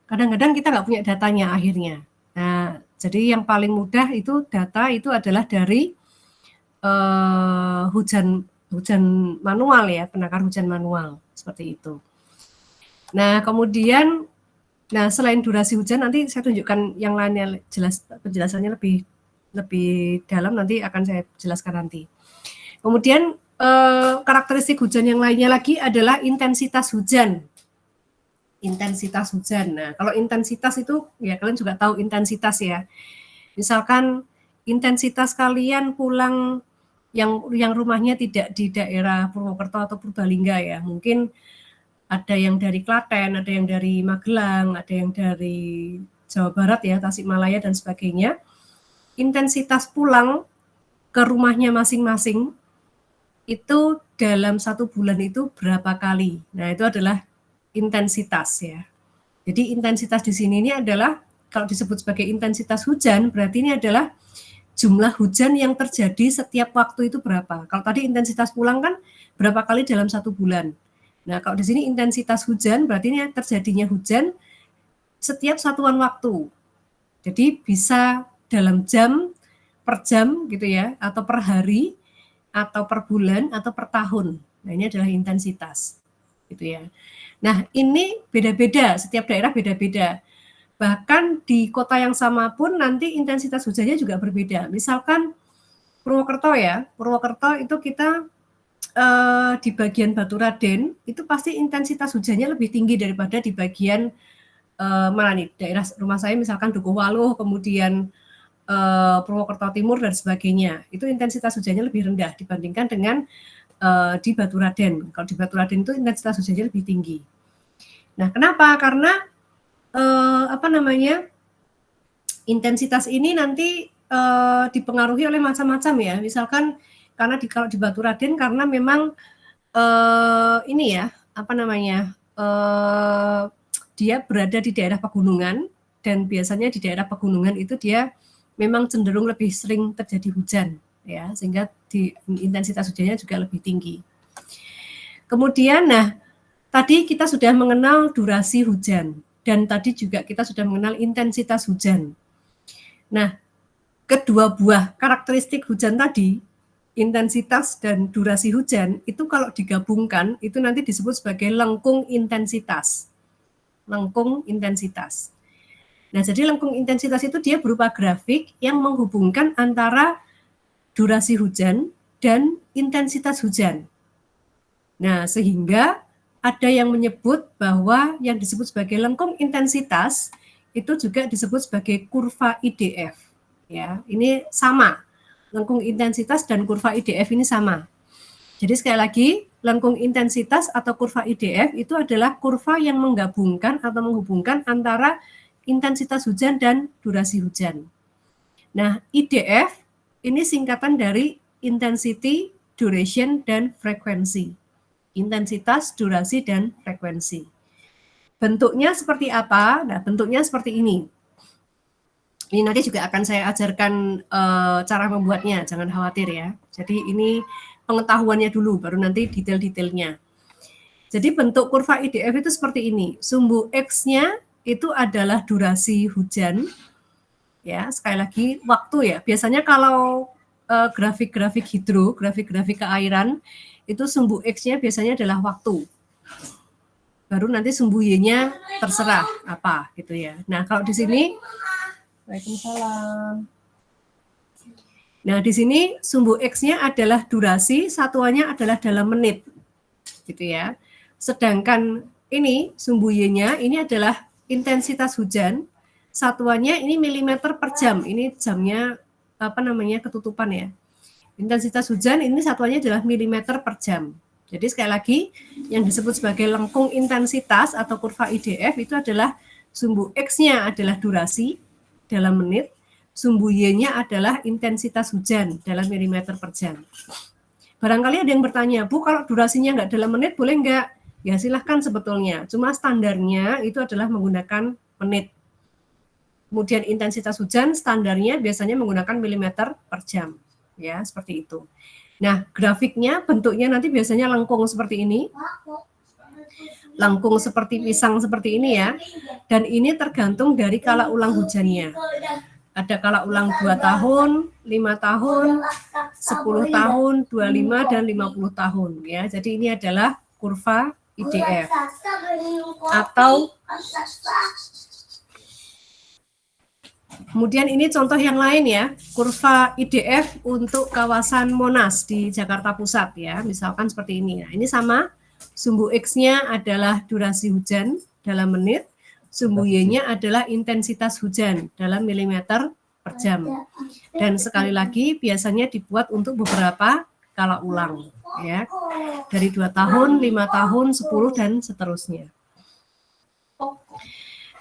kadang-kadang kita nggak punya datanya akhirnya. Nah, jadi yang paling mudah itu data itu adalah dari hujan manual ya, penakar hujan manual seperti itu. Nah, kemudian selain durasi hujan nanti saya tunjukkan yang lainnya penjelasannya lebih dalam nanti akan saya jelaskan nanti. Kemudian karakteristik hujan yang lainnya lagi adalah intensitas hujan. Intensitas hujan. Nah, kalau intensitas itu ya kalian juga tahu intensitas ya. Misalkan intensitas kalian pulang yang rumahnya tidak di daerah Purwokerto atau Purbalingga ya, mungkin ada yang dari Klaten, ada yang dari Magelang, ada yang dari Jawa Barat ya, Tasikmalaya dan sebagainya. Intensitas pulang ke rumahnya masing-masing itu dalam 1 bulan itu berapa kali. Nah, itu adalah intensitas ya. Jadi intensitas di sini ini adalah kalau disebut sebagai intensitas hujan, berarti ini adalah jumlah hujan yang terjadi setiap waktu itu berapa. Kalau tadi intensitas pulang kan berapa kali dalam 1 bulan. Nah, kalau di sini intensitas hujan berarti ini terjadinya hujan setiap satuan waktu. Jadi bisa dalam jam, per jam gitu ya, atau per hari, atau per bulan, atau per tahun. Nah, ini adalah intensitas gitu ya. Nah, ini beda-beda, setiap daerah beda-beda. Bahkan di kota yang sama pun nanti intensitas hujannya juga berbeda. Misalkan Purwokerto ya, Purwokerto itu kita di bagian Baturaden itu pasti intensitas hujannya lebih tinggi daripada di bagian mana nih, daerah rumah saya misalkan Dukuhwaluh, kemudian Purwokerto Timur dan sebagainya. Itu intensitas hujannya lebih rendah dibandingkan dengan di Baturaden. Kalau di Baturaden itu intensitas hujannya lebih tinggi. Nah, kenapa? Karena intensitas ini nanti dipengaruhi oleh macam-macam ya. Misalkan karena kalau di Baturaden karena memang ini ya, dia berada di daerah pegunungan dan biasanya di daerah pegunungan itu dia memang cenderung lebih sering terjadi hujan ya, sehingga intensitas hujannya juga lebih tinggi. Kemudian tadi kita sudah mengenal durasi hujan. Dan tadi juga kita sudah mengenal intensitas hujan. Nah, kedua buah karakteristik hujan tadi, intensitas dan durasi hujan, itu kalau digabungkan, itu nanti disebut sebagai lengkung intensitas. Lengkung intensitas. Nah, jadi lengkung intensitas itu dia berupa grafik yang menghubungkan antara durasi hujan dan intensitas hujan. Nah, sehingga ada yang menyebut bahwa yang disebut sebagai lengkung intensitas itu juga disebut sebagai kurva IDF. Ya, ini sama. Lengkung intensitas dan kurva IDF ini sama. Jadi sekali lagi, lengkung intensitas atau kurva IDF itu adalah kurva yang menggabungkan atau menghubungkan antara intensitas hujan dan durasi hujan. Nah, IDF ini singkatan dari intensity, duration, dan frekuensi. Intensitas, durasi, dan frekuensi. Bentuknya seperti apa? Nah, bentuknya seperti ini. Ini nanti juga akan saya ajarkan cara membuatnya, jangan khawatir ya. Jadi ini pengetahuannya dulu, baru nanti detail-detailnya. Jadi bentuk kurva IDF itu seperti ini. Sumbu X-nya itu adalah durasi hujan. Ya, sekali lagi waktu ya. Biasanya kalau grafik-grafik hidro, grafik-grafik keairan, itu sumbu X-nya biasanya adalah waktu. Baru nanti sumbu Y-nya terserah apa gitu ya. Nah, kalau di sini Waalaikumsalam. Nah, di sini sumbu X-nya adalah durasi, satuannya adalah dalam menit. Gitu ya. Sedangkan ini sumbu Y-nya ini adalah intensitas hujan, satuannya ini milimeter per jam. Ini jamnya ketutupan ya. Intensitas hujan ini satuannya adalah milimeter per jam. Jadi sekali lagi, yang disebut sebagai lengkung intensitas atau kurva IDF itu adalah sumbu X-nya adalah durasi dalam menit, sumbu Y-nya adalah intensitas hujan dalam milimeter per jam. Barangkali ada yang bertanya, Bu, kalau durasinya nggak dalam menit boleh nggak? Ya silahkan sebetulnya, cuma standarnya itu adalah menggunakan menit. Kemudian intensitas hujan standarnya biasanya menggunakan milimeter per jam. Ya, seperti itu. Nah, grafiknya bentuknya nanti biasanya lengkung seperti ini. Lengkung seperti pisang seperti ini ya. Dan ini tergantung dari kala ulang hujannya. Ada kala ulang 2 tahun, 5 tahun, 10 tahun, 25 dan 50 tahun ya. Jadi ini adalah kurva IDF. Atau kemudian ini contoh yang lain ya, kurva IDF untuk kawasan Monas di Jakarta Pusat ya, misalkan seperti ini. Nah, ini sama, sumbu X-nya adalah durasi hujan dalam menit, sumbu Y-nya adalah intensitas hujan dalam milimeter per jam. Dan sekali lagi biasanya dibuat untuk beberapa kala ulang ya, dari 2 tahun, 5 tahun, 10 dan seterusnya.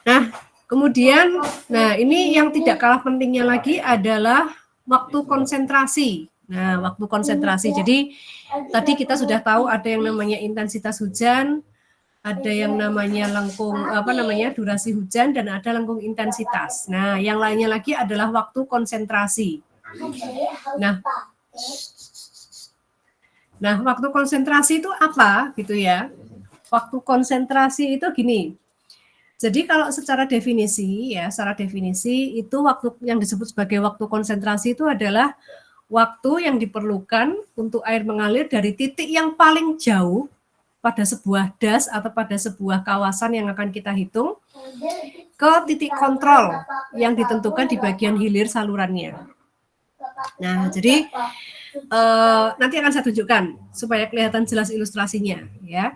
Nah, kemudian, nah ini yang tidak kalah pentingnya lagi adalah waktu konsentrasi. Nah, waktu konsentrasi. Jadi tadi kita sudah tahu ada yang namanya intensitas hujan, ada yang namanya lengkung durasi hujan dan ada lengkung intensitas. Nah, yang lainnya lagi adalah waktu konsentrasi. Nah, waktu konsentrasi itu apa gitu ya? Waktu konsentrasi itu gini. Jadi kalau secara definisi ya, secara definisi itu waktu yang disebut sebagai waktu konsentrasi itu adalah waktu yang diperlukan untuk air mengalir dari titik yang paling jauh pada sebuah das atau pada sebuah kawasan yang akan kita hitung ke titik kontrol yang ditentukan di bagian hilir salurannya. Nah, jadi nanti akan saya tunjukkan supaya kelihatan jelas ilustrasinya ya.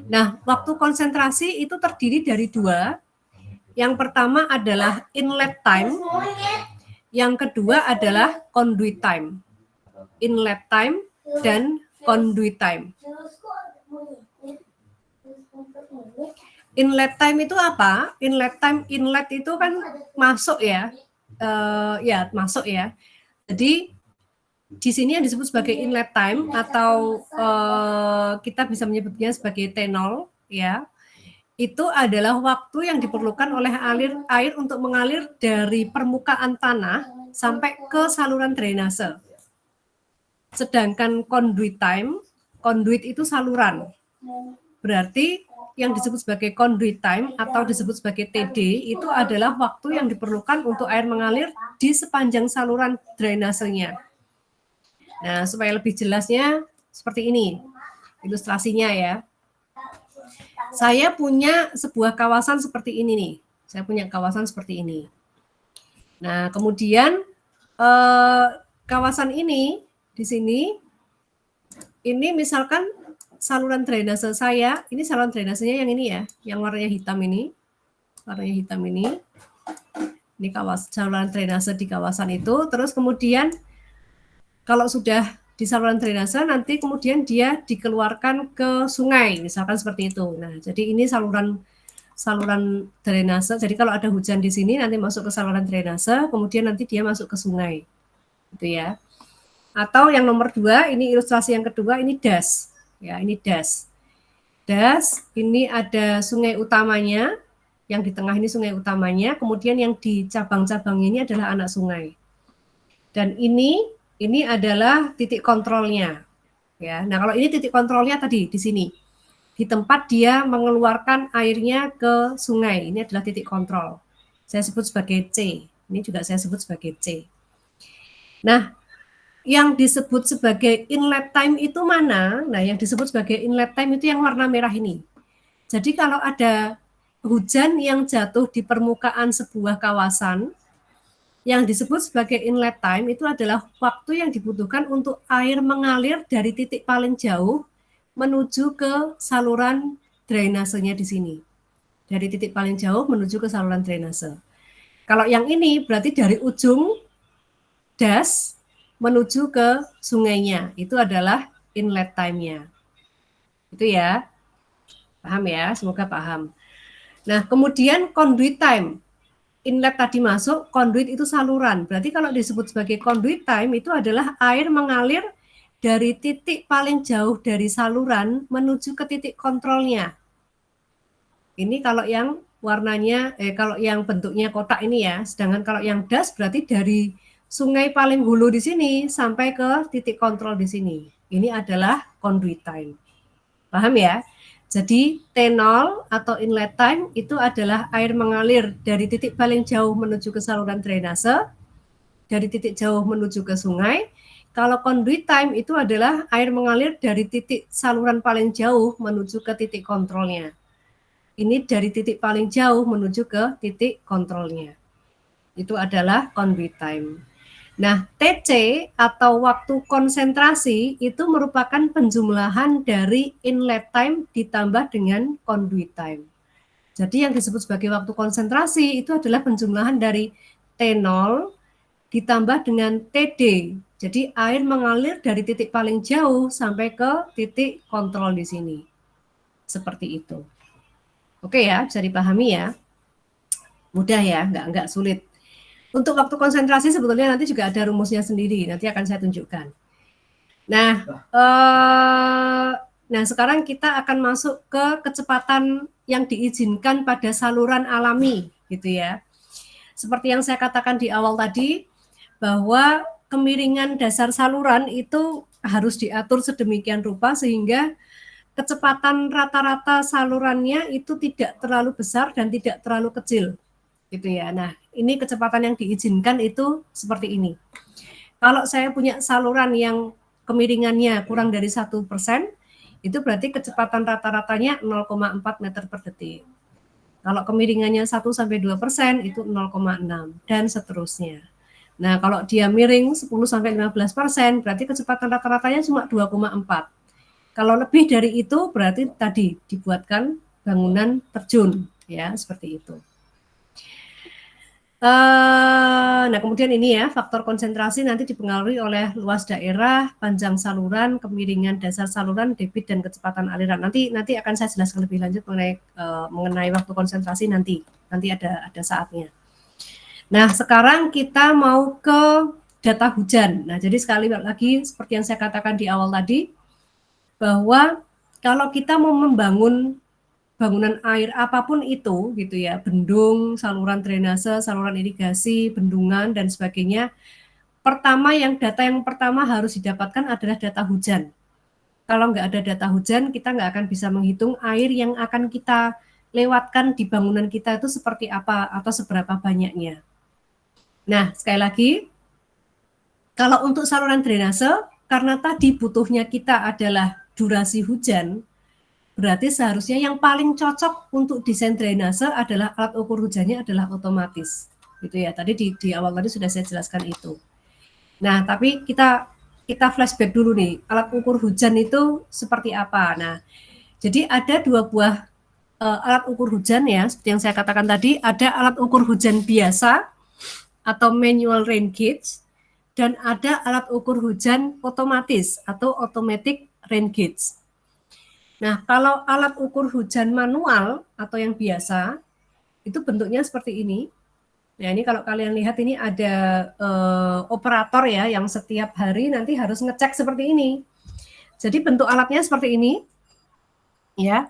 Nah, waktu konsentrasi itu terdiri dari 2. Yang pertama adalah inlet time, yang kedua adalah conduit time. Inlet time dan conduit time. Inlet time itu apa? Inlet time, inlet itu kan masuk ya, masuk ya. Jadi di sini yang disebut sebagai inlet time atau kita bisa menyebutnya sebagai T0 ya. Itu adalah waktu yang diperlukan oleh air untuk mengalir dari permukaan tanah sampai ke saluran drainase. Sedangkan conduit time, conduit itu saluran. Berarti yang disebut sebagai conduit time atau disebut sebagai TD itu adalah waktu yang diperlukan untuk air mengalir di sepanjang saluran drainasenya. Nah, supaya lebih jelasnya seperti ini ilustrasinya ya. Saya punya sebuah kawasan seperti ini nih. Saya punya kawasan seperti ini. Nah, kemudian kawasan ini di sini, ini misalkan saluran drainase saya. Ini saluran drainasenya yang ini ya, yang warnanya hitam ini. Warnanya hitam ini. Ini saluran drainase di kawasan itu. Terus kemudian kalau sudah di saluran drainase, nanti kemudian dia dikeluarkan ke sungai, misalkan seperti itu. Nah, jadi ini saluran drainase. Jadi kalau ada hujan di sini, nanti masuk ke saluran drainase, kemudian nanti dia masuk ke sungai, gitu ya. Atau yang nomor 2, ini ilustrasi yang kedua, ini das, ya, ini das. Das, ini ada sungai utamanya, yang di tengah ini sungai utamanya, kemudian yang di cabang-cabang ini adalah anak sungai. Dan ini adalah titik kontrolnya. Ya. Nah, kalau ini titik kontrolnya tadi di sini. Di tempat dia mengeluarkan airnya ke sungai. Ini adalah titik kontrol. Saya sebut sebagai C. Ini juga saya sebut sebagai C. Nah, yang disebut sebagai inlet time itu mana? Nah, yang disebut sebagai inlet time itu yang warna merah ini. Jadi kalau ada hujan yang jatuh di permukaan sebuah kawasan, yang disebut sebagai inlet time itu adalah waktu yang dibutuhkan untuk air mengalir dari titik paling jauh menuju ke saluran drainasenya di sini. Dari titik paling jauh menuju ke saluran drainase. Kalau yang ini berarti dari ujung das menuju ke sungainya. Itu adalah inlet time-nya. Gitu ya. Paham ya? Semoga paham. Nah, kemudian conduit time. Inlet tadi masuk, conduit itu saluran. Berarti kalau disebut sebagai conduit time itu adalah air mengalir dari titik paling jauh dari saluran menuju ke titik kontrolnya. Ini kalau yang warnanya, kalau yang bentuknya kotak ini ya. Sedangkan kalau yang das berarti dari sungai paling hulu di sini sampai ke titik kontrol di sini. Ini adalah conduit time. Paham ya? Jadi T0 atau inlet time itu adalah air mengalir dari titik paling jauh menuju ke saluran drainase, dari titik jauh menuju ke sungai. Kalau conduit time itu adalah air mengalir dari titik saluran paling jauh menuju ke titik kontrolnya. Ini dari titik paling jauh menuju ke titik kontrolnya. Itu adalah conduit time. Nah, TC atau waktu konsentrasi itu merupakan penjumlahan dari inlet time ditambah dengan conduit time. Jadi yang disebut sebagai waktu konsentrasi itu adalah penjumlahan dari T0 ditambah dengan TD. Jadi air mengalir dari titik paling jauh sampai ke titik kontrol di sini. Seperti itu. Oke ya, bisa dipahami ya. Mudah ya, nggak sulit. Untuk waktu konsentrasi sebetulnya nanti juga ada rumusnya sendiri, nanti akan saya tunjukkan. Nah, sekarang kita akan masuk ke kecepatan yang diizinkan pada saluran alami, gitu ya. Seperti yang saya katakan di awal tadi, bahwa kemiringan dasar saluran itu harus diatur sedemikian rupa sehingga kecepatan rata-rata salurannya itu tidak terlalu besar dan tidak terlalu kecil. Gitu ya. Nah, ini kecepatan yang diizinkan itu seperti ini. Kalau saya punya saluran yang kemiringannya kurang dari 1%, itu berarti kecepatan rata-ratanya 0,4 meter per detik. Kalau kemiringannya 1-2% itu 0,6 dan seterusnya. Nah, kalau dia miring 10-15%, berarti kecepatan rata-ratanya cuma 2,4. Kalau lebih dari itu berarti tadi dibuatkan bangunan terjun, ya, seperti itu. Nah, kemudian ini ya, faktor konsentrasi nanti dipengaruhi oleh luas daerah, panjang saluran, kemiringan dasar saluran, debit dan kecepatan aliran. Nanti akan saya jelaskan lebih lanjut mengenai waktu konsentrasi nanti ada saatnya. Nah, sekarang kita mau ke data hujan. Nah, jadi sekali lagi seperti yang saya katakan di awal tadi, bahwa kalau kita mau membangun bangunan air apapun itu gitu ya, bendung, saluran drainase, saluran irigasi, bendungan dan sebagainya. Data yang pertama harus didapatkan adalah data hujan. Kalau nggak ada data hujan, kita nggak akan bisa menghitung air yang akan kita lewatkan di bangunan kita itu seperti apa atau seberapa banyaknya. Nah, sekali lagi, kalau untuk saluran drainase, karena tadi butuhnya kita adalah durasi hujan, berarti seharusnya yang paling cocok untuk desain drainase adalah alat ukur hujannya adalah otomatis. Gitu ya. Tadi di awal tadi sudah saya jelaskan itu. Nah, tapi kita flashback dulu nih. Alat ukur hujan itu seperti apa? Nah, jadi ada dua buah alat ukur hujan ya, seperti yang saya katakan tadi, ada alat ukur hujan biasa atau manual rain gauge dan ada alat ukur hujan otomatis atau automatic rain gauge. Nah, kalau alat ukur hujan manual atau yang biasa, itu bentuknya seperti ini. Nah, ini kalau kalian lihat ini ada operator ya, yang setiap hari nanti harus ngecek seperti ini. Jadi bentuk alatnya seperti ini. Ya,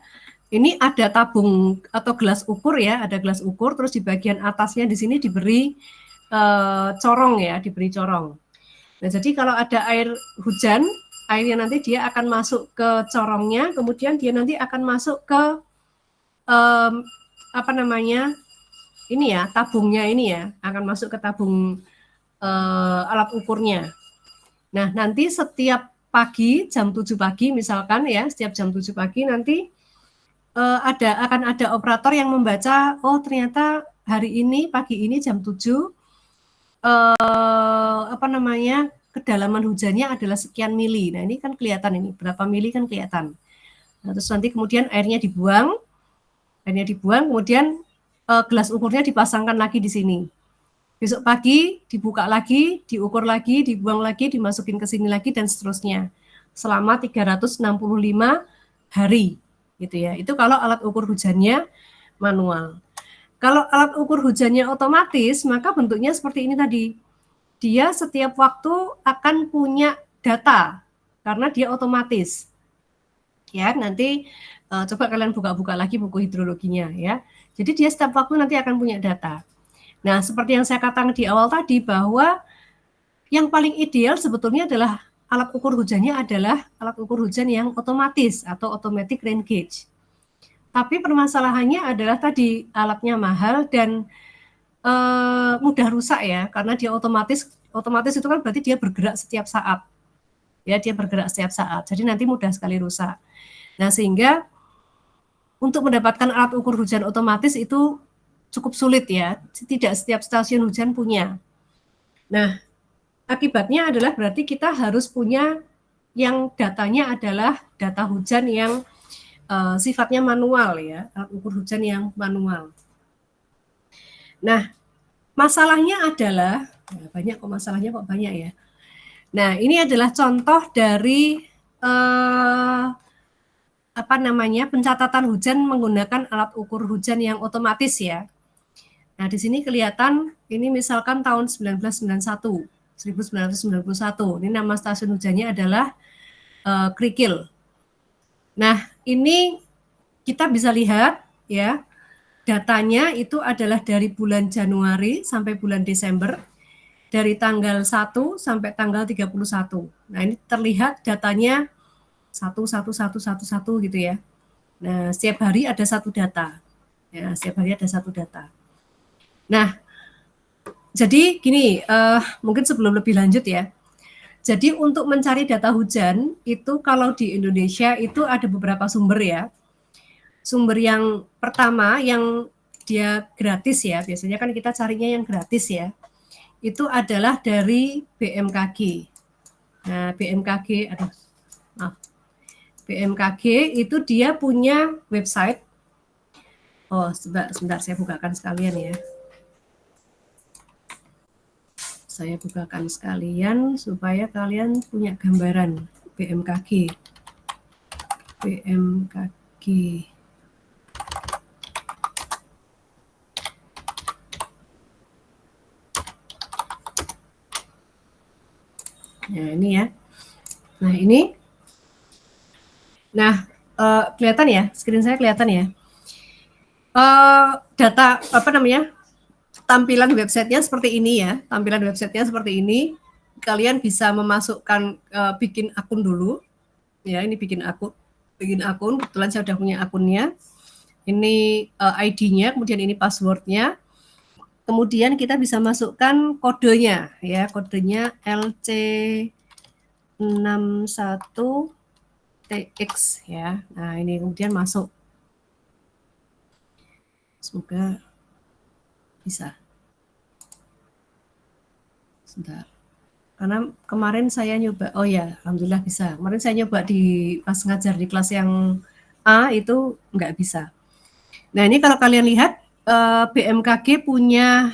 ini ada tabung atau gelas ukur ya, ada gelas ukur, terus di bagian atasnya di sini diberi corong ya, diberi corong. Nah, jadi kalau ada air hujan, airnya nanti dia akan masuk ke corongnya, kemudian dia nanti akan masuk ke ini ya, tabungnya ini ya, akan masuk ke tabung alat ukurnya. Nah, nanti setiap pagi jam 7 pagi misalkan ya, setiap jam 7 pagi nanti akan ada operator yang membaca, oh ternyata hari ini pagi ini jam 7 kedalaman hujannya adalah sekian mili. Nah, ini kan kelihatan ini, berapa mili kan kelihatan. Nah, terus nanti kemudian airnya dibuang, kemudian gelas ukurnya dipasangkan lagi di sini. Besok pagi dibuka lagi, diukur lagi, dibuang lagi, dimasukin ke sini lagi, dan seterusnya. Selama 365 hari gitu ya. Itu kalau alat ukur hujannya manual. Kalau alat ukur hujannya otomatis, maka bentuknya seperti ini tadi. Dia setiap waktu akan punya data karena dia otomatis. Ya, nanti coba kalian buka-buka lagi buku hidrologinya ya. Jadi dia setiap waktu nanti akan punya data. Nah, seperti yang saya katakan di awal tadi bahwa yang paling ideal sebetulnya adalah alat ukur hujannya adalah alat ukur hujan yang otomatis atau automatic rain gauge. Tapi permasalahannya adalah tadi alatnya mahal dan mudah rusak ya, karena dia otomatis itu kan berarti dia bergerak setiap saat. Ya, dia bergerak setiap saat. Jadi nanti mudah sekali rusak. Nah, sehingga untuk mendapatkan alat ukur hujan otomatis itu cukup sulit ya. Tidak setiap stasiun hujan punya. Nah, akibatnya adalah berarti kita harus punya yang datanya adalah data hujan yang sifatnya manual ya, alat ukur hujan yang manual. Nah, masalahnya adalah, banyak kok masalahnya kok banyak ya. Nah, ini adalah contoh dari pencatatan hujan menggunakan alat ukur hujan yang otomatis ya. Nah, di sini kelihatan ini misalkan tahun 1991. Ini nama stasiun hujannya adalah Krikil. Nah, ini kita bisa lihat ya, datanya itu adalah dari bulan Januari sampai bulan Desember, dari tanggal 1 sampai tanggal 31. Nah, ini terlihat datanya 1 gitu ya. Nah, setiap hari ada satu data. Ya, setiap hari ada satu data. Nah, jadi gini, mungkin sebelum lebih lanjut ya. Jadi untuk mencari data hujan itu kalau di Indonesia itu ada beberapa sumber ya. Sumber yang pertama yang dia gratis ya, biasanya kan kita carinya yang gratis ya. Itu adalah dari BMKG. Nah, BMKG itu dia punya website. Oh, sebentar saya bukakan sekalian ya. Saya bukakan sekalian supaya kalian punya gambaran BMKG. Nah, ini ya. Nah, ini. Nah, kelihatan ya, screen saya kelihatan ya. Data tampilan websitenya seperti ini ya. Tampilan websitenya seperti ini. Kalian bisa memasukkan bikin akun dulu. Ya, ini bikin akun. Kebetulan saya sudah punya akunnya. Ini ID-nya, kemudian ini passwordnya. Kemudian kita bisa masukkan kodenya ya, kodenya LC61TX ya. Nah, ini kemudian masuk. Semoga bisa. Sebentar. Karena kemarin saya nyoba, oh ya, alhamdulillah bisa. Kemarin saya nyoba pas ngajar di kelas yang A itu nggak bisa. Nah, ini kalau kalian lihat BMKG punya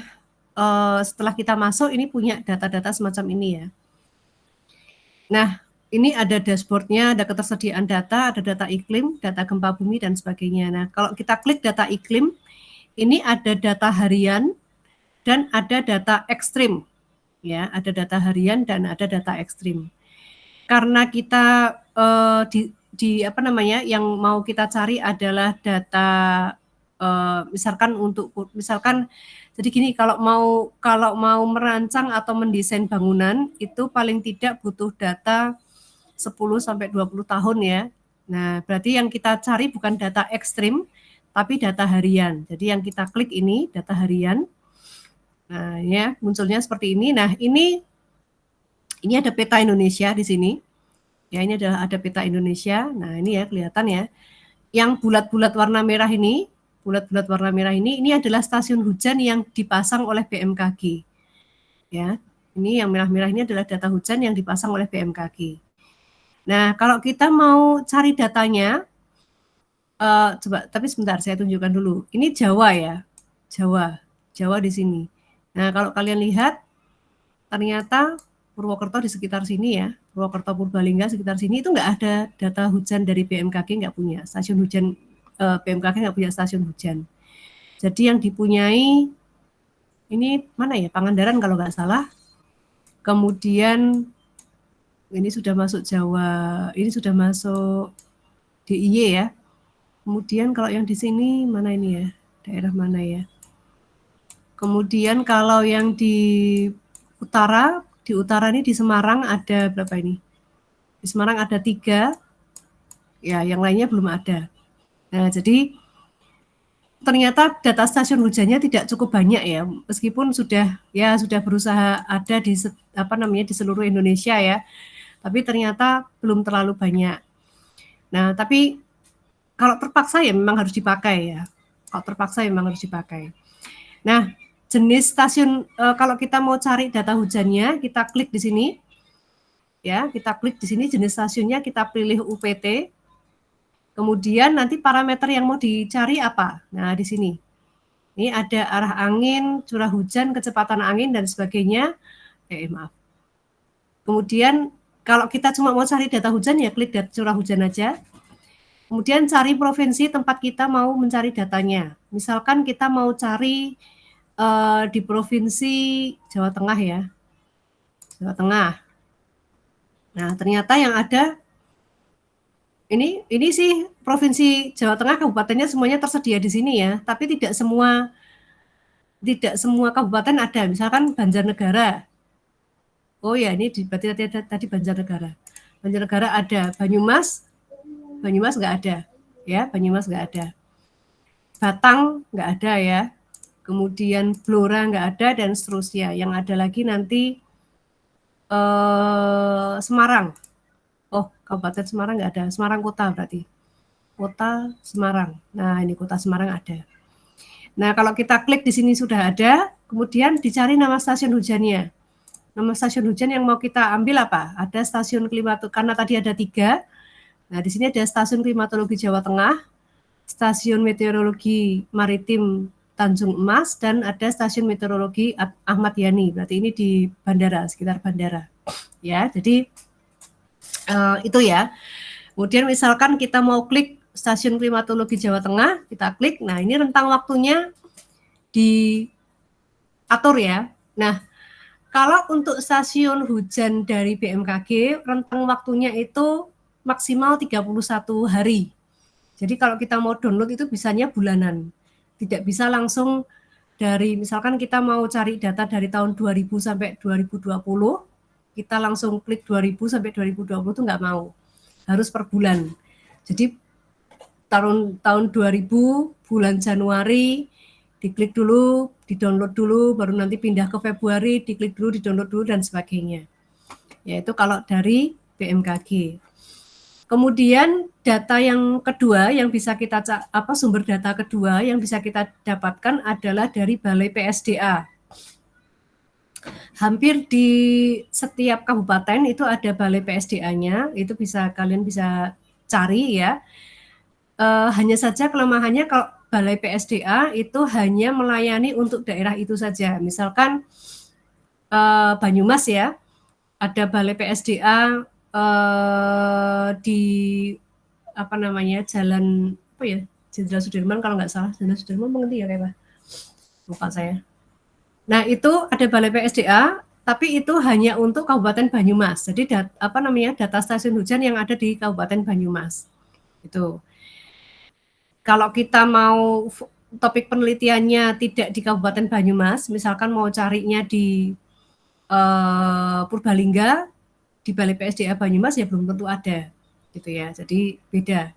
setelah kita masuk ini punya data-data semacam ini ya. Nah, ini ada dashboardnya, ada ketersediaan data, ada data iklim, data gempa bumi dan sebagainya. Nah, kalau kita klik data iklim, ini ada data harian dan ada data ekstrim. Ya, ada data harian dan ada data ekstrim. Karena kita yang mau kita cari adalah data misalkan jadi gini, kalau mau merancang atau mendesain bangunan itu paling tidak butuh data 10 sampai 20 tahun ya. Nah, berarti yang kita cari bukan data ekstrim tapi data harian. Jadi yang kita klik ini data harian. Nah, ya, munculnya seperti ini. Nah, ini ada peta Indonesia di sini. Ya, ini ada peta Indonesia. Nah, ini ya kelihatan ya. Yang bulat-bulat warna merah ini adalah stasiun hujan yang dipasang oleh BMKG. Ya, ini yang merah-merah ini adalah data hujan yang dipasang oleh BMKG. Nah, kalau kita mau cari datanya, coba, tapi sebentar saya tunjukkan dulu. Ini Jawa ya, Jawa di sini. Nah, kalau kalian lihat, ternyata Purwokerto di sekitar sini ya, Purwokerto, Purbalingga sekitar sini itu nggak ada data hujan dari BMKG, nggak punya stasiun hujan, BMKG nggak punya stasiun hujan. Jadi yang dipunyai ini mana ya, Pangandaran kalau nggak salah. Kemudian ini sudah masuk Jawa, ini sudah masuk DIY ya. Kemudian kalau yang di sini mana ini ya, daerah mana ya. Kemudian kalau yang di utara ini di Semarang ada berapa ini? Di Semarang ada 3, ya yang lainnya belum ada. Nah, jadi ternyata data stasiun hujannya tidak cukup banyak ya, meskipun sudah berusaha ada di di seluruh Indonesia ya, tapi ternyata belum terlalu banyak. Nah, tapi kalau terpaksa ya memang harus dipakai ya. Nah, jenis stasiun, kalau kita mau cari data hujannya, kita klik di sini. Ya, kita klik di sini jenis stasiunnya, kita pilih UPT. Kemudian nanti parameter yang mau dicari apa? Nah, di sini. Ini ada arah angin, curah hujan, kecepatan angin dan sebagainya. Maaf. Kemudian kalau kita cuma mau cari data hujan ya klik data curah hujan aja. Kemudian cari provinsi tempat kita mau mencari datanya. Misalkan kita mau cari di provinsi Jawa Tengah ya. Jawa Tengah. Nah, ternyata yang ada ini sih provinsi Jawa Tengah, kabupatennya semuanya tersedia di sini ya, tapi tidak semua kabupaten ada. Misalkan Banjarnegara. Oh ya, ini berarti tadi Banjarnegara. Banjarnegara ada, Banyumas nggak ada. Ya, Banyumas nggak ada. Batang nggak ada ya. Kemudian Blora nggak ada dan seterusnya. Yang ada lagi nanti Semarang. Oh, Kabupaten Semarang nggak ada. Semarang Kota berarti. Kota Semarang. Nah, ini Kota Semarang ada. Nah, kalau kita klik di sini sudah ada, kemudian dicari nama stasiun hujannya. Nama stasiun hujan yang mau kita ambil apa? Ada stasiun klimatologi, karena tadi ada 3. Nah, di sini ada stasiun klimatologi Jawa Tengah, stasiun meteorologi maritim Tanjung Emas, dan ada stasiun meteorologi Ahmad Yani. Berarti ini di bandara, sekitar bandara. Ya, jadi itu ya. Kemudian misalkan kita mau klik stasiun klimatologi Jawa Tengah, kita klik. Nah, ini rentang waktunya diatur ya. Nah, kalau untuk stasiun hujan dari BMKG, rentang waktunya itu maksimal 31 hari. Jadi kalau kita mau download itu bisanya bulanan. Tidak bisa langsung dari, misalkan kita mau cari data dari tahun 2000 sampai 2020, kita langsung klik 2000 sampai 2020 itu nggak mau. Harus per bulan. Jadi tahun 2000 bulan Januari diklik dulu, di-download dulu, baru nanti pindah ke Februari, diklik dulu, di-download dulu dan sebagainya. Yaitu kalau dari BMKG. Kemudian data yang kedua yang bisa kita sumber data kedua yang bisa kita dapatkan adalah dari Balai PSDA. Hampir di setiap kabupaten itu ada Balai PSDA-nya, itu kalian bisa cari ya. Hanya saja kelemahannya kalau Balai PSDA itu hanya melayani untuk daerah itu saja. Misalkan Banyumas ya, ada Balai PSDA di Jalan Jenderal Sudirman kalau nggak salah, Jenderal Sudirman mengerti ya kayak lupa saya. Nah, itu ada Balai PSDA, tapi itu hanya untuk Kabupaten Banyumas. Jadi data stasiun hujan yang ada di Kabupaten Banyumas. Itu. Kalau kita mau topik penelitiannya tidak di Kabupaten Banyumas, misalkan mau carinya di Purbalingga, di Balai PSDA Banyumas ya belum tentu ada, gitu ya. Jadi beda.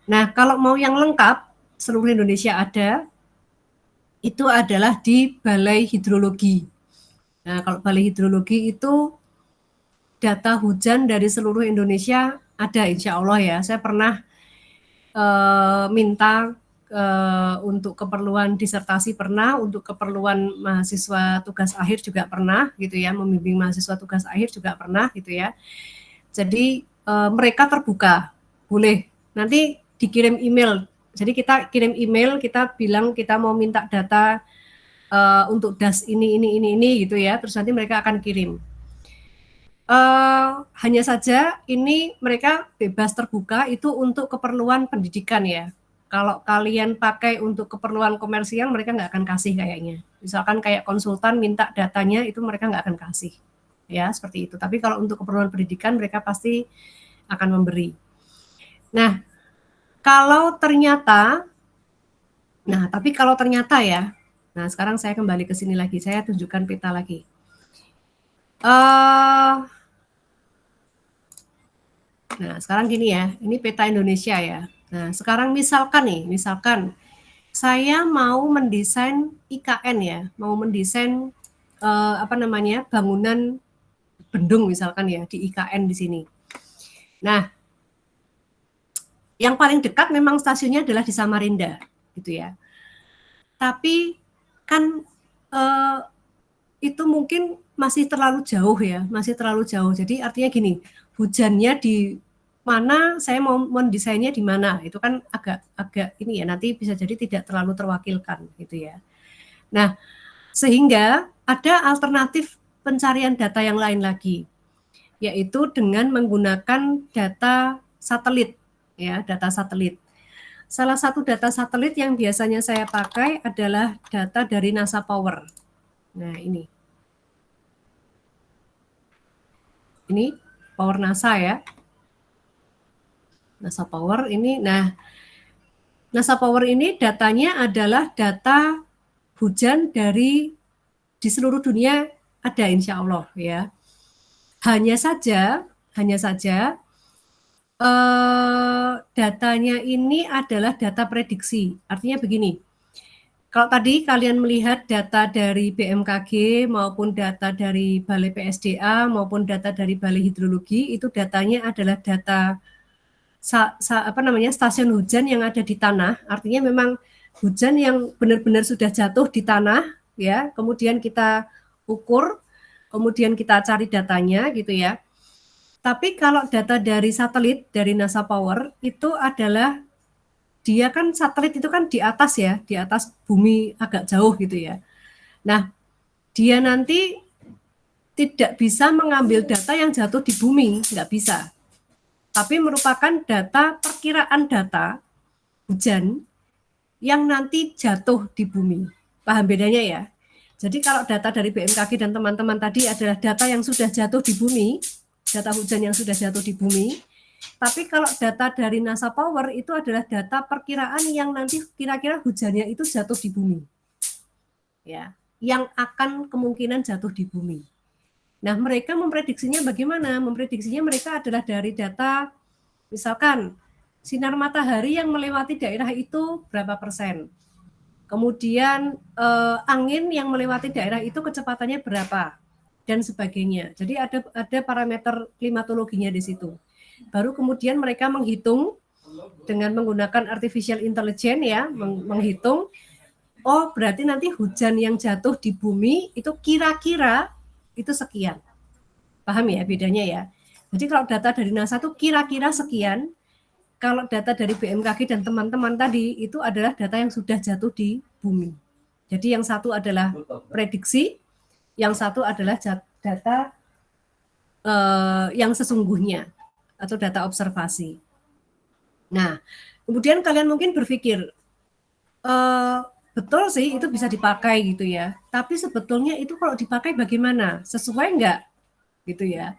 Nah, kalau mau yang lengkap seluruh Indonesia ada, itu adalah di Balai Hidrologi. Nah, kalau Balai Hidrologi itu data hujan dari seluruh Indonesia ada, insya Allah ya. Saya pernah minta untuk keperluan disertasi pernah, untuk keperluan mahasiswa tugas akhir juga pernah, gitu ya, membimbing mahasiswa tugas akhir juga pernah, gitu ya. Jadi mereka terbuka, boleh. Nanti dikirim email. Jadi kita kirim email, kita bilang kita mau minta data untuk das ini gitu ya, terus nanti mereka akan kirim. Hanya saja ini mereka bebas terbuka itu untuk keperluan pendidikan ya. Kalau kalian pakai untuk keperluan komersial, mereka nggak akan kasih kayaknya. Misalkan kayak konsultan minta datanya, itu mereka nggak akan kasih. Ya, seperti itu. Tapi kalau untuk keperluan pendidikan, mereka pasti akan memberi. Nah, kalau ternyata ya, nah sekarang saya kembali ke sini lagi, saya tunjukkan peta lagi. Nah, sekarang gini ya, ini peta Indonesia ya. Nah, sekarang misalkan saya mau mendesain IKN ya, mau mendesain bangunan bendung misalkan ya di IKN di sini. Nah, yang paling dekat memang stasiunnya adalah di Samarinda, gitu ya. Tapi kan itu mungkin masih terlalu jauh ya, masih terlalu jauh. Jadi artinya gini, hujannya di mana, saya mau mendesainnya di mana, itu kan agak ini ya, nanti bisa jadi tidak terlalu terwakilkan gitu ya. Nah, sehingga ada alternatif pencarian data yang lain lagi, yaitu dengan menggunakan data satelit ya, data satelit. Salah satu data satelit yang biasanya saya pakai adalah data dari NASA Power. Nah, ini Power NASA ya. NASA Power ini, nah NASA Power ini datanya adalah data hujan di seluruh dunia ada insya Allah ya. Hanya saja datanya ini adalah data prediksi. Artinya begini, kalau tadi kalian melihat data dari BMKG maupun data dari Balai PSDA maupun data dari Balai Hidrologi, itu datanya adalah data stasiun hujan yang ada di tanah. Artinya memang hujan yang benar-benar sudah jatuh di tanah ya, kemudian kita ukur, kemudian kita cari datanya gitu ya. Tapi kalau data dari satelit dari NASA Power itu adalah, dia kan satelit itu kan di atas ya, di atas bumi agak jauh gitu ya. Nah, dia nanti tidak bisa mengambil data yang jatuh di bumi, nggak bisa. Tapi merupakan perkiraan data hujan yang nanti jatuh di bumi. Paham bedanya ya? Jadi kalau data dari BMKG dan teman-teman tadi adalah data yang sudah jatuh di bumi, data hujan yang sudah jatuh di bumi. Tapi kalau data dari NASA Power itu adalah data perkiraan yang nanti kira-kira hujannya itu jatuh di bumi. Ya, yang akan kemungkinan jatuh di bumi. Nah, mereka memprediksinya bagaimana? Memprediksinya mereka adalah dari data, misalkan sinar matahari yang melewati daerah itu berapa persen. Kemudian angin yang melewati daerah itu kecepatannya berapa dan sebagainya. Jadi ada parameter klimatologinya di situ. Baru kemudian mereka menghitung dengan menggunakan artificial intelligence ya, menghitung, oh berarti nanti hujan yang jatuh di bumi itu kira-kira itu sekian. Paham ya bedanya ya? Jadi kalau data dari NASA itu kira-kira sekian, kalau data dari BMKG dan teman-teman tadi itu adalah data yang sudah jatuh di bumi. Jadi yang satu adalah prediksi, yang satu adalah data yang sesungguhnya atau data observasi. Nah, kemudian kalian mungkin berpikir, betul sih itu bisa dipakai gitu ya, tapi sebetulnya itu kalau dipakai bagaimana? Sesuai enggak? Gitu ya.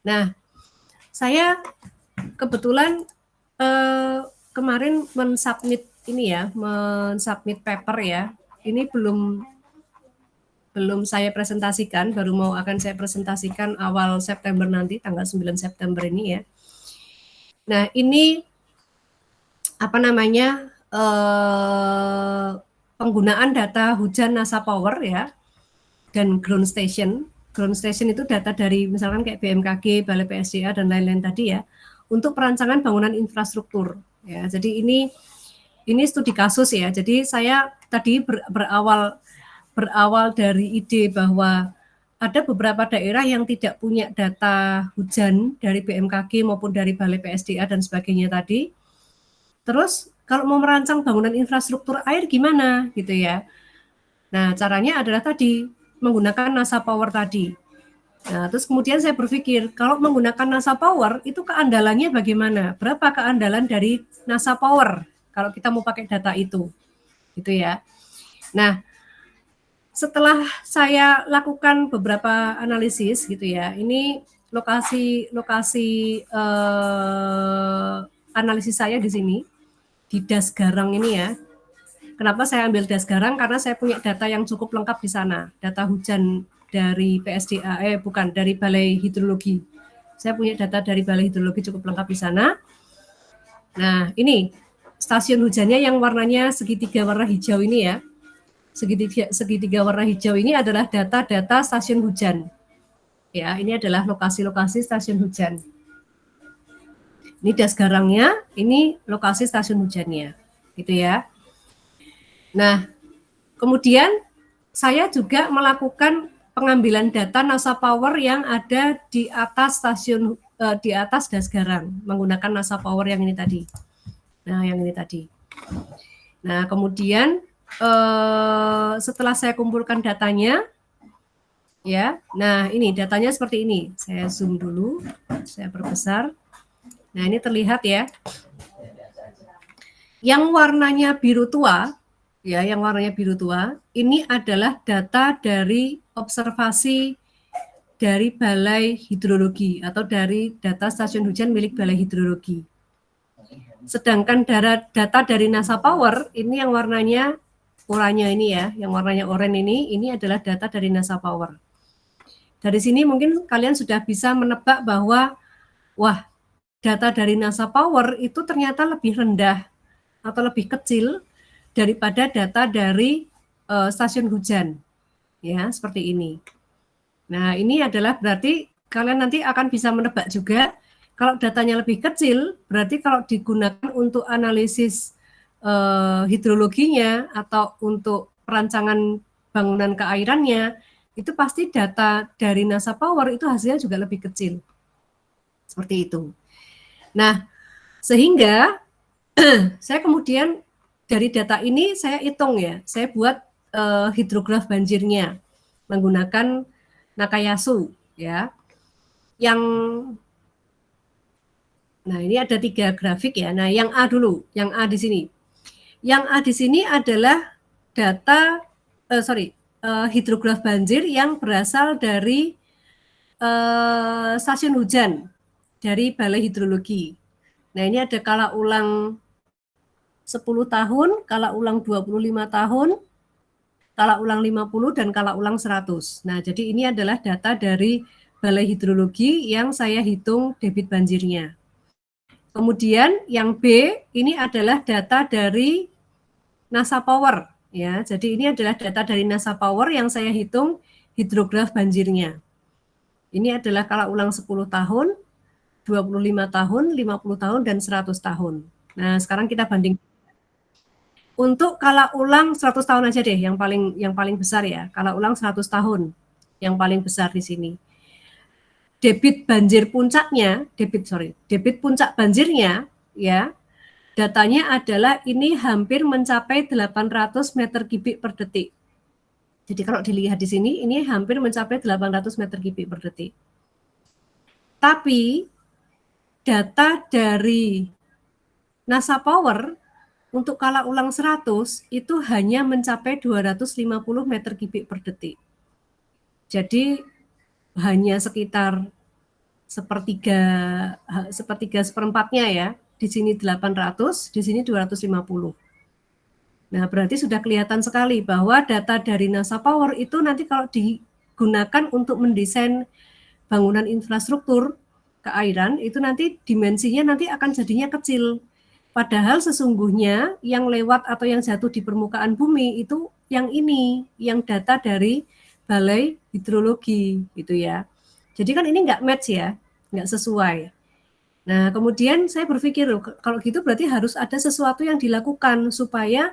Nah, saya kebetulan kemarin mensubmit paper ya. Ini belum saya presentasikan, baru akan saya presentasikan awal September nanti, tanggal 9 September ini ya. Nah, ini penggunaan data hujan NASA Power ya, dan ground station. Ground station itu data dari misalkan kayak BMKG, Balai PSDA dan lain-lain tadi ya, untuk perancangan bangunan infrastruktur ya. Jadi ini studi kasus ya. Jadi saya tadi berawal dari ide bahwa ada beberapa daerah yang tidak punya data hujan dari BMKG maupun dari Balai PSDA dan sebagainya tadi. Terus kalau mau merancang bangunan infrastruktur air gimana gitu ya. Nah, caranya adalah tadi menggunakan NASA Power tadi. Nah, terus kemudian saya berpikir, kalau menggunakan NASA Power, itu keandalannya bagaimana? Berapa keandalan dari NASA Power kalau kita mau pakai data itu? Gitu ya. Nah, setelah saya lakukan beberapa analisis gitu ya, ini lokasi analisis saya di sini, di Das Garang ini ya. Kenapa saya ambil Das Garang? Karena saya punya data yang cukup lengkap di sana. Data hujan dari PSDA, bukan, dari Balai Hidrologi. Saya punya data dari Balai Hidrologi cukup lengkap di sana. Nah, ini stasiun hujannya yang warnanya segitiga warna hijau ini ya. Segitiga warna hijau ini adalah data-data stasiun hujan. Ya, ini adalah lokasi-lokasi stasiun hujan. Ini Das Garangnya, ini lokasi stasiun hujannya. Gitu ya. Nah, kemudian saya juga melakukan pengambilan data NASA Power yang ada di atas stasiun di atas Das Garang menggunakan NASA Power yang ini tadi. Nah, yang ini tadi. Nah, kemudian setelah saya kumpulkan datanya, ya. Nah, ini datanya seperti ini. Saya zoom dulu, saya perbesar. Nah, ini terlihat ya. Yang warnanya biru tua, ya, yang warnanya biru tua, ini adalah data dari observasi dari Balai Hidrologi atau dari data stasiun hujan milik Balai Hidrologi. Sedangkan data dari NASA Power, ini yang warnanya oranye ini ya, yang warnanya oranye ini adalah data dari NASA Power. Dari sini mungkin kalian sudah bisa menebak bahwa, wah, data dari NASA Power itu ternyata lebih rendah atau lebih kecil daripada data dari stasiun hujan, ya, seperti ini. Nah, ini adalah berarti kalian nanti akan bisa menebak juga, kalau datanya lebih kecil, berarti kalau digunakan untuk analisis hidrologinya atau untuk perancangan bangunan keairannya, itu pasti data dari NASA Power itu hasilnya juga lebih kecil. Seperti itu. Nah, sehingga saya kemudian dari data ini saya hitung ya, saya buat hidrograf banjirnya menggunakan Nakayasu ya. Nah, ini ada 3 grafik ya. Nah, yang A dulu, yang A di sini. Yang A di sini adalah data hidrograf banjir yang berasal dari stasiun hujan dari Balai Hidrologi. Nah, ini ada kala ulang 10 tahun, kala ulang 25 tahun, kala ulang 50 dan kala ulang 100. Nah, jadi ini adalah data dari Balai Hidrologi yang saya hitung debit banjirnya. Kemudian yang B ini adalah data dari NASA Power ya. Jadi ini adalah data dari NASA Power yang saya hitung hidrograf banjirnya. Ini adalah kala ulang 10 tahun, 25 tahun, 50 tahun dan 100 tahun. Nah, sekarang kita banding. Untuk kala ulang 100 tahun aja deh, yang paling besar ya. Kala ulang 100 tahun yang paling besar di sini. Debit banjir puncaknya, debit puncak banjirnya ya, datanya adalah ini hampir mencapai 800 meter kubik per detik. Jadi kalau dilihat di sini, ini hampir mencapai 800 meter kubik per detik. Tapi data dari NASA Power untuk kala ulang 100 itu hanya mencapai 250 meter kubik per detik. Jadi hanya sekitar seperempatnya ya. Di sini 800, di sini 250. Nah, berarti sudah kelihatan sekali bahwa data dari NASA Power itu nanti kalau digunakan untuk mendesain bangunan infrastruktur keairan, itu nanti dimensinya nanti akan jadinya kecil. Padahal sesungguhnya yang lewat atau yang jatuh di permukaan bumi itu yang ini, yang data dari Balai Hidrologi gitu ya. Jadi kan ini nggak match ya, nggak sesuai. Nah, kemudian saya berpikir, kalau gitu berarti harus ada sesuatu yang dilakukan supaya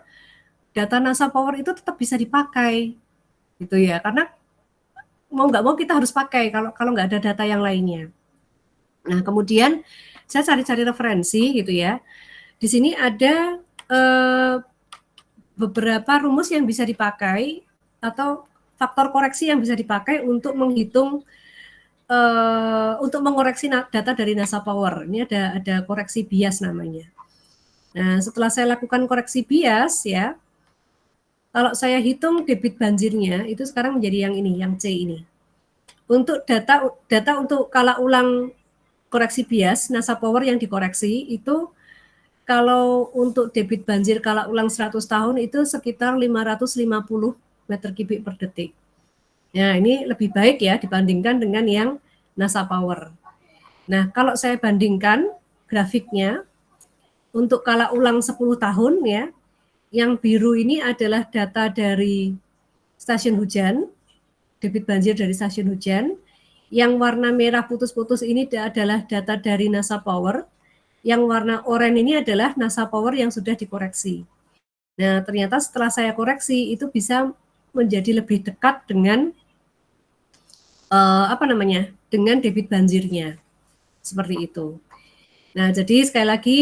data NASA Power itu tetap bisa dipakai, gitu ya. Karena mau nggak mau kita harus pakai kalau nggak ada data yang lainnya. Nah, kemudian saya cari-cari referensi, gitu ya. Di sini ada beberapa rumus yang bisa dipakai atau faktor koreksi yang bisa dipakai untuk menghitung untuk mengoreksi data dari NASA Power. Ini ada koreksi bias namanya. Nah, setelah saya lakukan koreksi bias ya, kalau saya hitung debit banjirnya itu sekarang menjadi yang ini, yang C ini. Untuk data untuk kala ulang koreksi bias NASA Power yang dikoreksi itu kalau untuk debit banjir kala ulang 100 tahun itu sekitar 550 meter kubik per detik. Nah, ini lebih baik ya dibandingkan dengan yang NASA Power. Nah, kalau saya bandingkan grafiknya untuk kala ulang 10 tahun ya, yang biru ini adalah data dari stasiun hujan, debit banjir dari stasiun hujan. Yang warna merah putus-putus ini adalah data dari NASA Power. Yang warna oranye ini adalah NASA Power yang sudah dikoreksi. Nah, ternyata setelah saya koreksi itu bisa menjadi lebih dekat dengan dengan debit banjirnya, seperti itu. Nah, jadi sekali lagi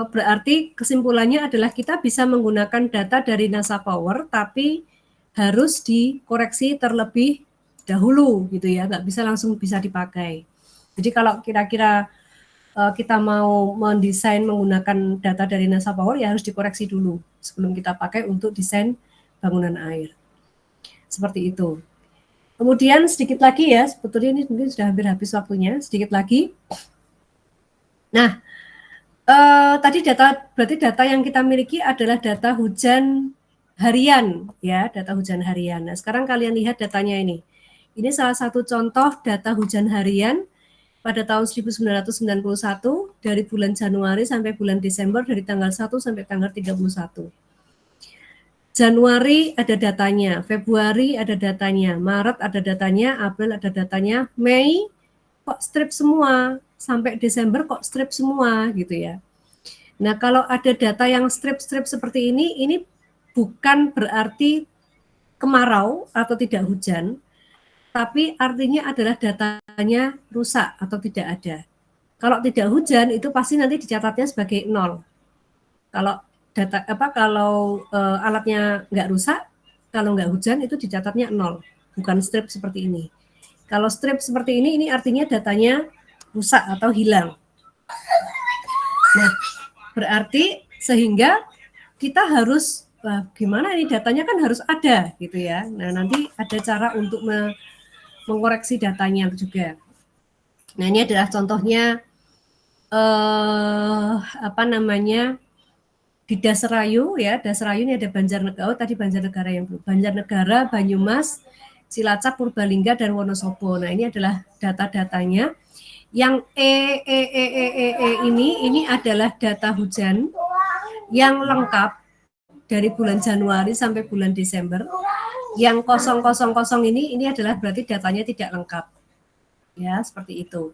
berarti kesimpulannya adalah kita bisa menggunakan data dari NASA Power, tapi harus dikoreksi terlebih dahulu, gitu ya, nggak bisa langsung bisa dipakai. Jadi kalau kira-kira kita mau mendesain menggunakan data dari NASA Power, ya harus dikoreksi dulu sebelum kita pakai untuk desain bangunan air. Seperti itu. Kemudian sedikit lagi ya, sebetulnya ini mungkin sudah hampir habis waktunya, sedikit lagi. Nah, tadi berarti data yang kita miliki adalah data hujan harian, ya, data hujan harian. Nah, sekarang kalian lihat datanya ini. Ini salah satu contoh data hujan harian pada tahun 1991 dari bulan Januari sampai bulan Desember dari tanggal 1 sampai tanggal 31. Januari ada datanya, Februari ada datanya, Maret ada datanya, April ada datanya, Mei kok strip semua, sampai Desember kok strip semua gitu ya. Nah, kalau ada data yang strip-strip seperti ini bukan berarti kemarau atau tidak hujan, tapi artinya adalah datanya rusak atau tidak ada. Kalau tidak hujan itu pasti nanti dicatatnya sebagai 0. Kalau alatnya nggak rusak, kalau nggak hujan itu dicatatnya 0, bukan strip seperti ini. Kalau strip seperti ini artinya datanya rusak atau hilang. Nah, berarti sehingga kita harus gimana ini datanya kan harus ada gitu ya. Nah, nanti ada cara untuk mengoreksi datanya juga. Nah, ini adalah contohnya di Daserayu ya, Daserayu ini ada Banjarnegara, tadi Banjarnegara yang belum. Banjarnegara, Banyumas, Cilacap, Purbalingga, dan Wonosobo. Nah, ini adalah data-datanya. Yang ini adalah data hujan yang lengkap dari bulan Januari sampai bulan Desember. Yang 000 ini adalah berarti datanya tidak lengkap. Ya, seperti itu.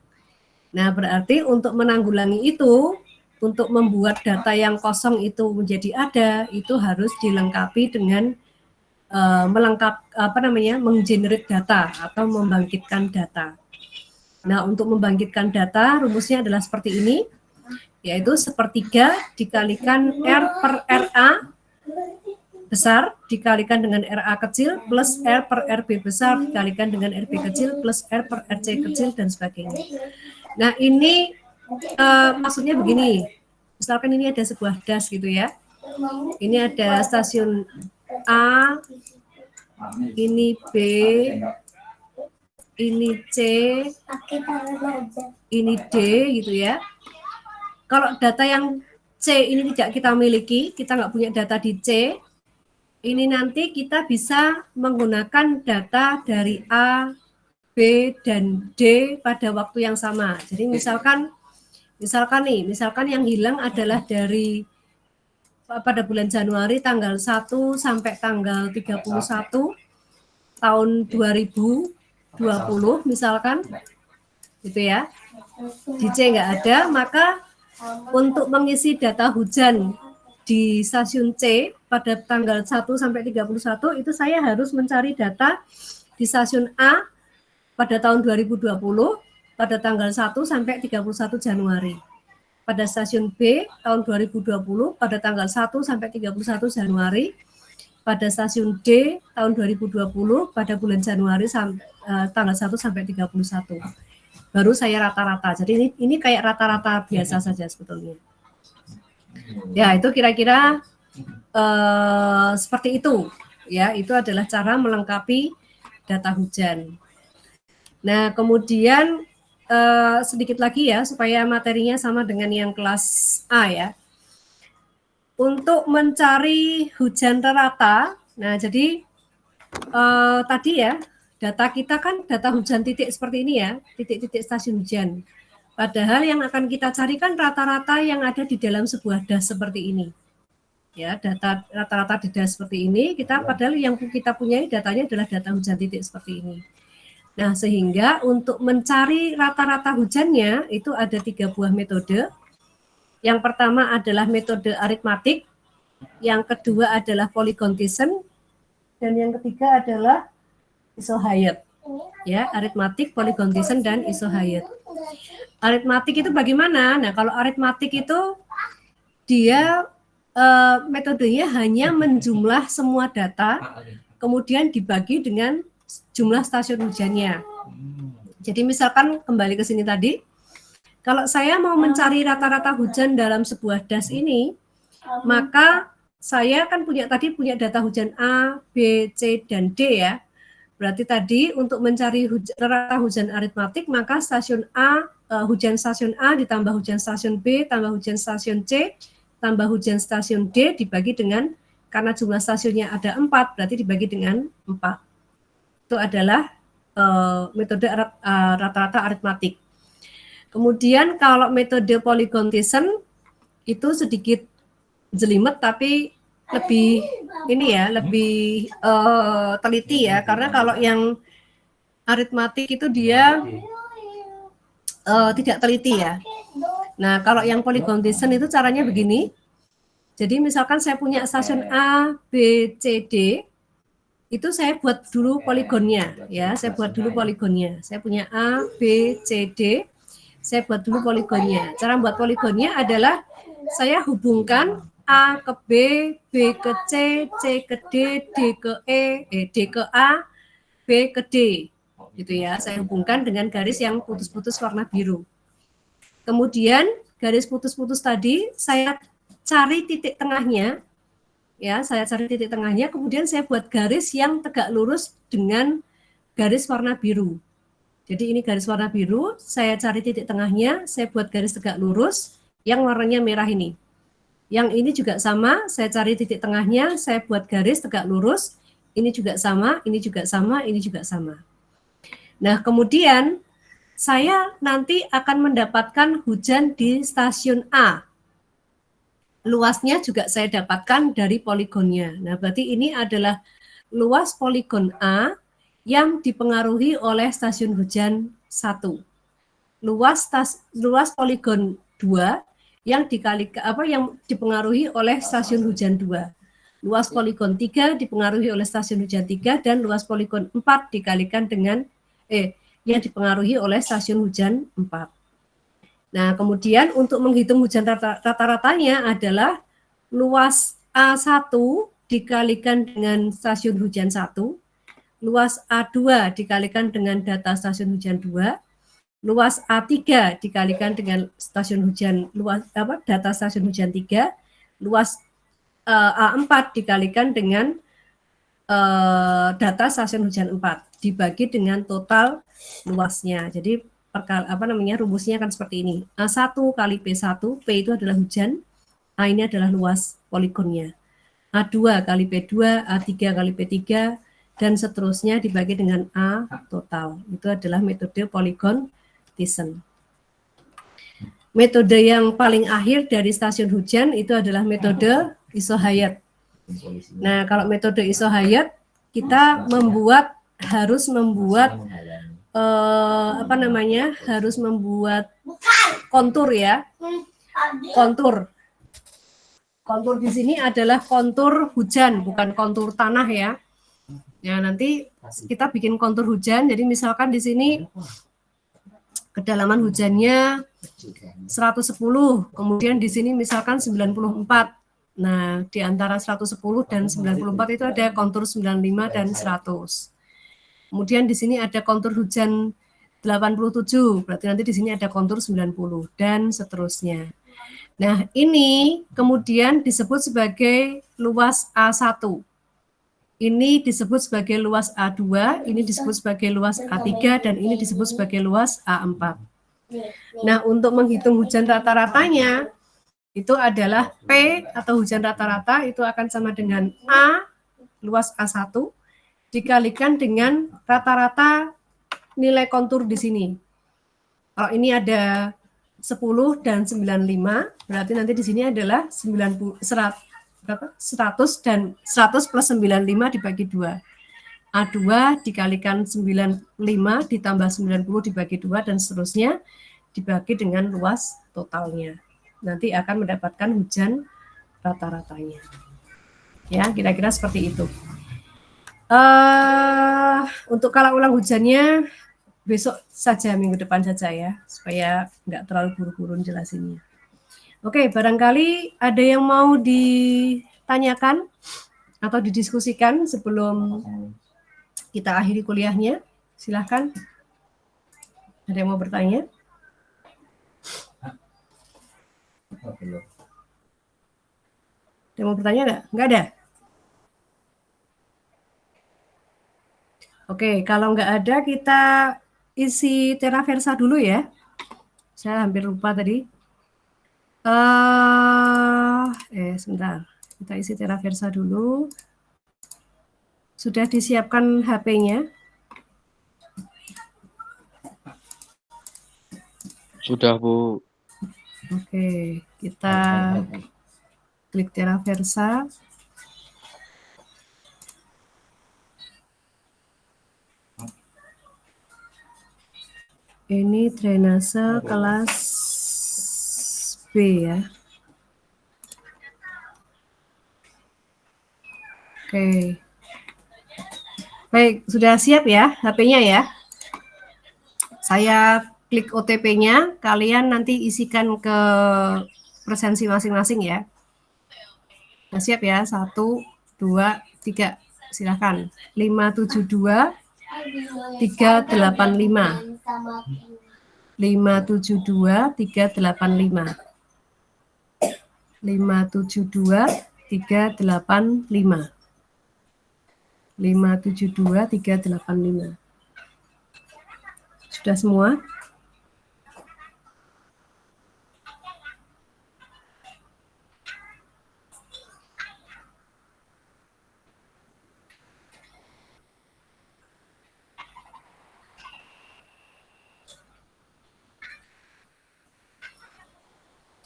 Nah, berarti untuk menanggulangi itu, untuk membuat data yang kosong itu menjadi ada, itu harus dilengkapi dengan menggenerate data atau membangkitkan data. Nah, untuk membangkitkan data, rumusnya adalah seperti ini, yaitu 1/3 dikalikan R per RA besar dikalikan dengan RA kecil plus R per RB besar dikalikan dengan RB kecil plus R per RC kecil dan sebagainya. Nah, ini maksudnya begini, misalkan ini ada sebuah das gitu ya, ini ada stasiun A, ini B, ini C, ini D gitu ya. Kalau data yang C ini tidak kita miliki, kita nggak punya data di C, ini nanti kita bisa menggunakan data dari A, B, dan D pada waktu yang sama. Jadi misalkan yang hilang adalah dari pada bulan Januari tanggal 1 sampai tanggal 31 tahun 2020 misalkan, gitu ya. Di C nggak ada, maka untuk mengisi data hujan di stasiun C pada tanggal 1 sampai 31 itu saya harus mencari data di stasiun A pada tahun 2020 pada tanggal 1 sampai 31 Januari. Pada stasiun B tahun 2020 pada tanggal 1 sampai 31 Januari. pada stasiun D tahun 2020 pada bulan Januari tanggal 1 sampai 31. Baru saya rata-rata. Jadi ini kayak rata-rata biasa saja sebetulnya. Ya, itu kira-kira seperti itu. Ya, itu adalah cara melengkapi data hujan. Nah, kemudian sedikit lagi ya, supaya materinya sama dengan yang kelas A ya. Untuk mencari hujan rata, nah jadi tadi ya, data kita kan data hujan titik seperti ini ya, titik-titik stasiun hujan. Padahal yang akan kita cari kan rata-rata yang ada di dalam sebuah das seperti ini. Ya, data rata-rata di das seperti ini, padahal yang kita punyai datanya adalah data hujan titik seperti ini. Nah, sehingga untuk mencari rata-rata hujannya itu ada 3 buah metode. Yang pertama adalah metode aritmatik, yang kedua adalah Polygon Thiessen, dan yang ketiga adalah Isohyet. Ya, aritmatik, Polygon Thiessen, dan Isohyet. Aritmatik itu bagaimana? Nah, kalau aritmatik itu dia metodenya hanya menjumlah semua data, kemudian dibagi dengan jumlah stasiun hujannya. Jadi misalkan kembali ke sini tadi, kalau saya mau mencari rata-rata hujan dalam sebuah das ini, maka saya kan punya data hujan A, B, C, dan D ya. Berarti tadi untuk mencari rata hujan aritmatik, maka stasiun A, hujan stasiun A ditambah hujan stasiun B, tambah hujan stasiun C, tambah hujan stasiun D dibagi dengan, karena jumlah stasiunnya ada 4, berarti dibagi dengan 4. Itu adalah metode rata-rata aritmatik. Kemudian kalau metode Polygon Thiessen itu sedikit jelimet, tapi lebih ini ya, lebih teliti ya, karena kalau yang aritmatik itu dia tidak teliti ya. Nah, kalau yang Polygon Thiessen itu caranya begini. Jadi misalkan saya punya stasiun A, B, C, D, itu saya buat dulu poligonnya ya. Saya buat dulu poligonnya. Saya punya A, B, C, D. Saya buat dulu poligonnya. Cara buat poligonnya adalah saya hubungkan A ke B, B ke C, C ke D, D ke E, D ke A, B ke D. Gitu ya. Saya hubungkan dengan garis yang putus-putus warna biru. Kemudian garis putus-putus tadi saya cari titik tengahnya, ya saya cari titik tengahnya, kemudian saya buat garis yang tegak lurus dengan garis warna biru. Jadi ini garis warna biru, saya cari titik tengahnya, saya buat garis tegak lurus yang warnanya merah ini. Yang ini juga sama, saya cari titik tengahnya, saya buat garis tegak lurus, ini juga sama, ini juga sama, ini juga sama. Nah, kemudian saya nanti akan mendapatkan hujan di stasiun A. Luasnya juga saya dapatkan dari poligonnya. Nah, berarti ini adalah luas poligon A yang dipengaruhi oleh stasiun hujan 1. Luas poligon 2 yang dipengaruhi oleh stasiun hujan 2. Luas poligon 3 dipengaruhi oleh stasiun hujan 3, dan luas poligon 4 dikalikan dengan yang dipengaruhi oleh stasiun hujan 4. Nah, kemudian untuk menghitung hujan rata-ratanya adalah luas A1 dikalikan dengan stasiun hujan 1, luas A2 dikalikan dengan data stasiun hujan 2, luas A3 dikalikan dengan stasiun hujan data stasiun hujan 3, luas A4 dikalikan dengan data stasiun hujan 4 dibagi dengan total luasnya. Jadi rumusnya kan seperti ini. A1 kali P1, P itu adalah hujan, A ini adalah luas poligonnya. A2 kali P2, A3 kali P3, dan seterusnya dibagi dengan A total. Itu adalah metode Polygon Thiessen. Metode yang paling akhir dari stasiun hujan itu adalah metode Isohyet. Nah, kalau metode Isohyet, kita harus membuat kontur ya. Kontur di sini adalah kontur hujan, bukan kontur tanah ya. Ya, nanti kita bikin kontur hujan. Jadi misalkan di sini kedalaman hujannya 110, kemudian di sini misalkan 94. Nah, di antara 110 dan 94 itu ada kontur 95 dan 100. Kemudian di sini ada kontur hujan 87, berarti nanti di sini ada kontur 90 dan seterusnya. Nah, ini kemudian disebut sebagai luas A1. Ini disebut sebagai luas A2, ini disebut sebagai luas A3, dan ini disebut sebagai luas A4. Nah, untuk menghitung hujan rata-ratanya, itu adalah P atau hujan rata-rata itu akan sama dengan A, luas A1, dikalikan dengan rata-rata nilai kontur di sini. Kalau ini ada 10 dan 95, berarti nanti di sini adalah 100 dan 100 plus 95 dibagi 2. A2 dikalikan 95 ditambah 90 dibagi 2 dan seterusnya dibagi dengan luas totalnya. Nanti akan mendapatkan hujan rata-ratanya. Ya, kira-kira seperti itu. Untuk kala ulang hujannya besok saja, minggu depan saja ya, supaya nggak terlalu buru-buru jelasinnya. Oke, barangkali ada yang mau ditanyakan atau didiskusikan sebelum kita akhiri kuliahnya. Silahkan. Ada yang mau bertanya? Ada yang mau bertanya nggak? Nggak ada? Oke, kalau nggak ada kita isi Teraversa dulu ya. Saya hampir lupa tadi. Sebentar. Kita isi Teraversa dulu. Sudah disiapkan HP-nya? Sudah, Bu. Oke, kita klik Teraversa. Ini drainase kelas B ya. Oke. Baik, sudah siap ya HP-nya ya? Saya klik OTP-nya, kalian nanti isikan ke presensi masing-masing ya. Nah, siap ya? 1, 2, 3. Silakan. 572 385. 572 385. 572 385. 572 385. Sudah semua?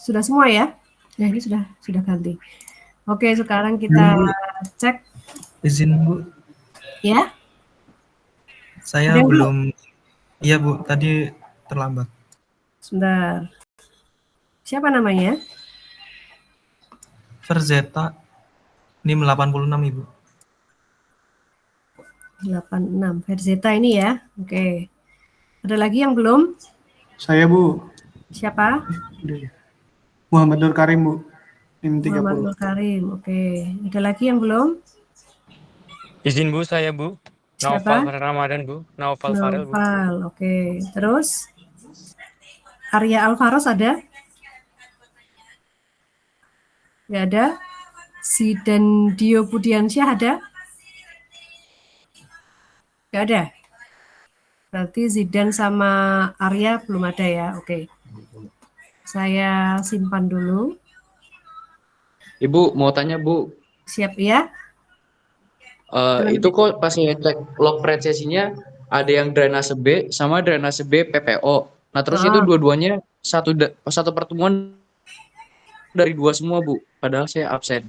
Sudah semua ya? Ya, ini sudah ganti. Oke, sekarang kita cek. Izin, Bu. Ya? Saya belum. Iya, Bu. Tadi terlambat. Sebentar. Siapa namanya? Verzeta. NIM 86, Ibu. 86. Verzeta ini ya. Oke. Ada lagi yang belum? Saya, Bu. Siapa? Muhammad Nur Karim, Bu. NIM 30. Muhammad Nur Karim. Oke. Ada lagi yang belum? Izin Bu, saya Bu. Siapa? Naufal Ramadan Bu. Naufal Farel Bu. Naufal. Oke. Terus? Arya Alvaros ada? Nggak ada? Zidan Dio Budiansyah ada? Nggak ada? Berarti Zidan sama Arya belum ada ya? Oke. Saya simpan dulu. Ibu, mau tanya, Bu. Siap ya? Itu kok pas saya cek log presesinya ada yang drainase B sama drainase B PPO. Nah, terus itu dua-duanya satu pertemuan dari 2 semua, Bu. Padahal saya absen.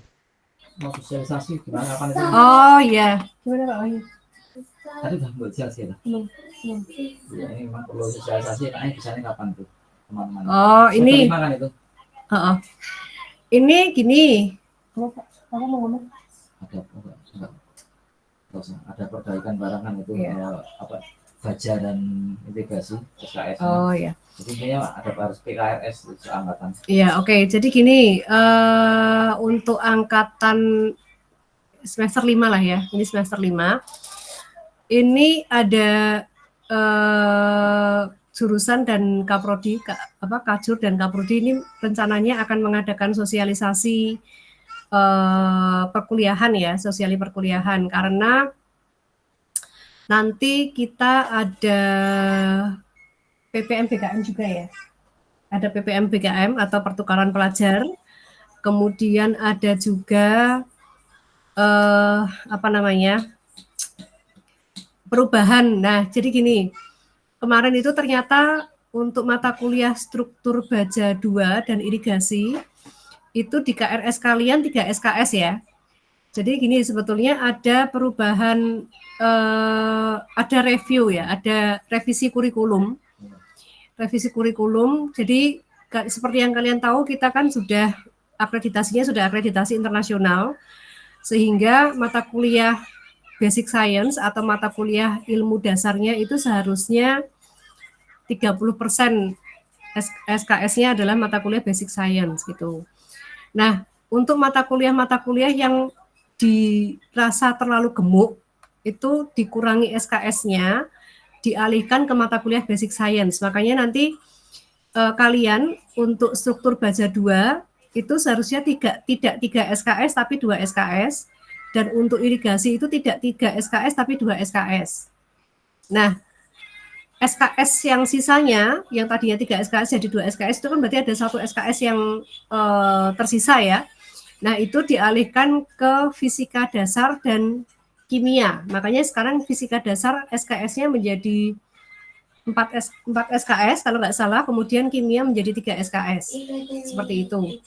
Mau sosialisasi gimana kapan itu? Oh iya. Gimana Pak Wahyu? Tadi udah buat sosialisasi ya? Belum. Ya, ini memang perlu sosialisasi, kayaknya bisanya kapan tuh, teman-teman? Oh, ini. Kan itu? Ini gini. Kamu mau ngomong? Ada perbaikan barang kan itu, baja dan integrasi SKS. Oh ya. Jadi intinya ada harus PKRS seangkatan. Iya, oke. Jadi gini, untuk angkatan semester 5 lah ya. Ini semester 5. Ini ada jurusan dan Kaprodi, Kajur dan Kaprodi ini rencananya akan mengadakan sosialisasi perkuliahan ya, sosiali perkuliahan, karena nanti kita ada PPM BKM juga ya. Ada PPM BKM atau pertukaran pelajar. Kemudian ada juga perubahan. Nah, jadi gini. Kemarin itu ternyata untuk mata kuliah struktur baja 2 dan irigasi itu di KRS kalian 3 SKS ya. Jadi gini, sebetulnya ada perubahan, ada review ya, ada revisi kurikulum. Revisi kurikulum, jadi seperti yang kalian tahu kita kan sudah akreditasinya sudah akreditasi internasional, sehingga mata kuliah basic science atau mata kuliah ilmu dasarnya itu seharusnya 30% SKS-nya adalah mata kuliah basic science gitu. Nah, untuk mata kuliah yang dirasa terlalu gemuk itu dikurangi SKS-nya, dialihkan ke mata kuliah basic science. Makanya nanti kalian untuk struktur baja 2 itu seharusnya tidak 3 SKS tapi 2 SKS, dan untuk irigasi itu tidak 3 SKS tapi 2 SKS. Nah, SKS yang sisanya, yang tadinya 3 SKS jadi 2 SKS, itu kan berarti ada 1 SKS yang tersisa ya. Nah, itu dialihkan ke fisika dasar dan kimia. Makanya sekarang fisika dasar SKS-nya menjadi 4 SKS kalau nggak salah, kemudian kimia menjadi 3 SKS. Seperti itu.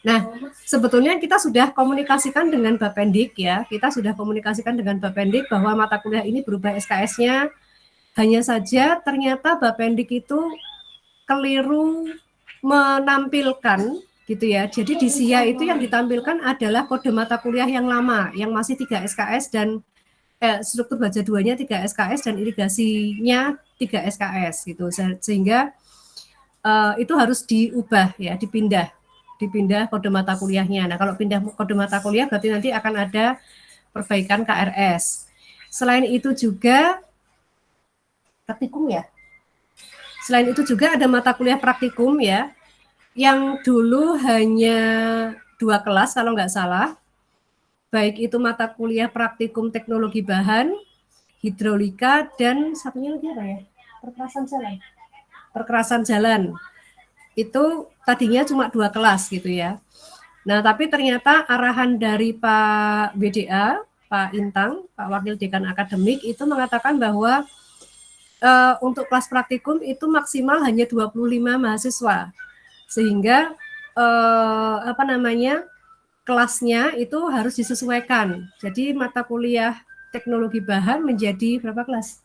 Nah, sebetulnya kita sudah komunikasikan dengan Bapendik ya. Kita sudah komunikasikan dengan Bapendik bahwa mata kuliah ini berubah SKS-nya. Hanya saja ternyata Bapendik itu keliru menampilkan gitu ya. Jadi di SIA itu yang ditampilkan adalah kode mata kuliah yang lama, yang masih 3 SKS dan struktur baja 2-nya 3 SKS dan irigasinya 3 SKS gitu. Sehingga itu harus diubah ya, dipindah kode mata kuliahnya. Nah, kalau pindah kode mata kuliah berarti nanti akan ada perbaikan KRS. Selain itu juga praktikum ya. Selain itu juga ada mata kuliah praktikum ya, yang dulu hanya 2 kelas kalau nggak salah, baik itu mata kuliah praktikum teknologi bahan, hidrolika, dan satunya lagi apa ya? Perkerasan jalan. Itu tadinya cuma 2 kelas gitu ya. Nah, tapi ternyata arahan dari Pak BDA, Pak Intang, Pak Wakil Dekan Akademik itu mengatakan bahwa untuk kelas praktikum itu maksimal hanya 25 mahasiswa, sehingga kelasnya itu harus disesuaikan. Jadi mata kuliah teknologi bahan menjadi berapa kelas?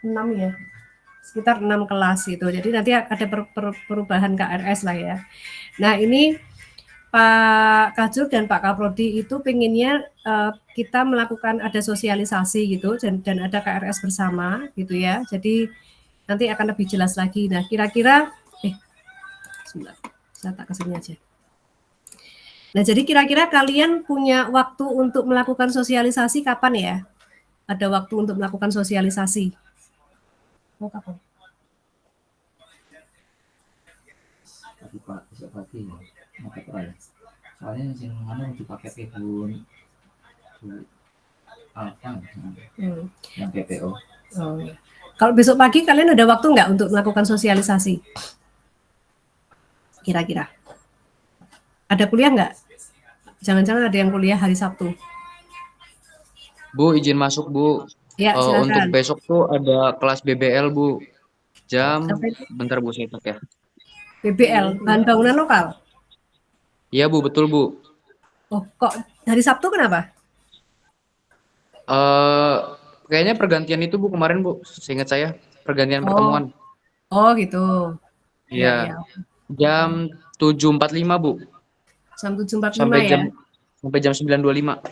6 ya, sekitar 6 kelas gitu. Jadi nanti ada perubahan KRS lah ya. Nah, ini Pak Kajur dan Pak Kaprodi itu pengennya kita melakukan ada sosialisasi gitu dan ada KRS bersama gitu ya. Jadi nanti akan lebih jelas lagi. Nah, kira-kira sebentar, saya tak kesini aja. Nah, jadi kira-kira kalian punya waktu untuk melakukan sosialisasi kapan ya? Ada waktu untuk melakukan sosialisasi? Oh, kapan? Tadi Pak, besok pagi ya. Soalnya yang mana dipakai pibun apa yang PPO. Oh. Kalau besok pagi kalian ada waktu nggak untuk melakukan sosialisasi? Kira-kira ada kuliah nggak? Jangan-jangan ada yang kuliah hari Sabtu? Bu, izin masuk Bu. Ya, silakan. Untuk besok tuh ada kelas BBL Bu. Bentar Bu, saya cek ya. BBL, bahan bangunan lokal? Iya Bu, betul Bu. Oh, kok hari Sabtu kenapa? Kayaknya pergantian itu Bu kemarin Bu, seingat saya pergantian pertemuan. Oh gitu. Iya. Jam 7.45 Bu. Jam 7.45 ya? Sampai jam 9.25.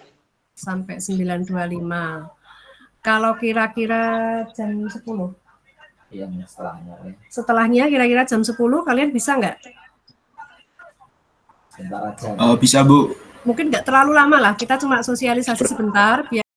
Sampai 9.25. Kalau kira-kira jam 10. Iya, setelahnya. Ya. Setelahnya kira-kira jam 10 kalian bisa nggak? Sebentar aja. Bisa Bu. Mungkin nggak terlalu lama lah, kita cuma sosialisasi sebentar biar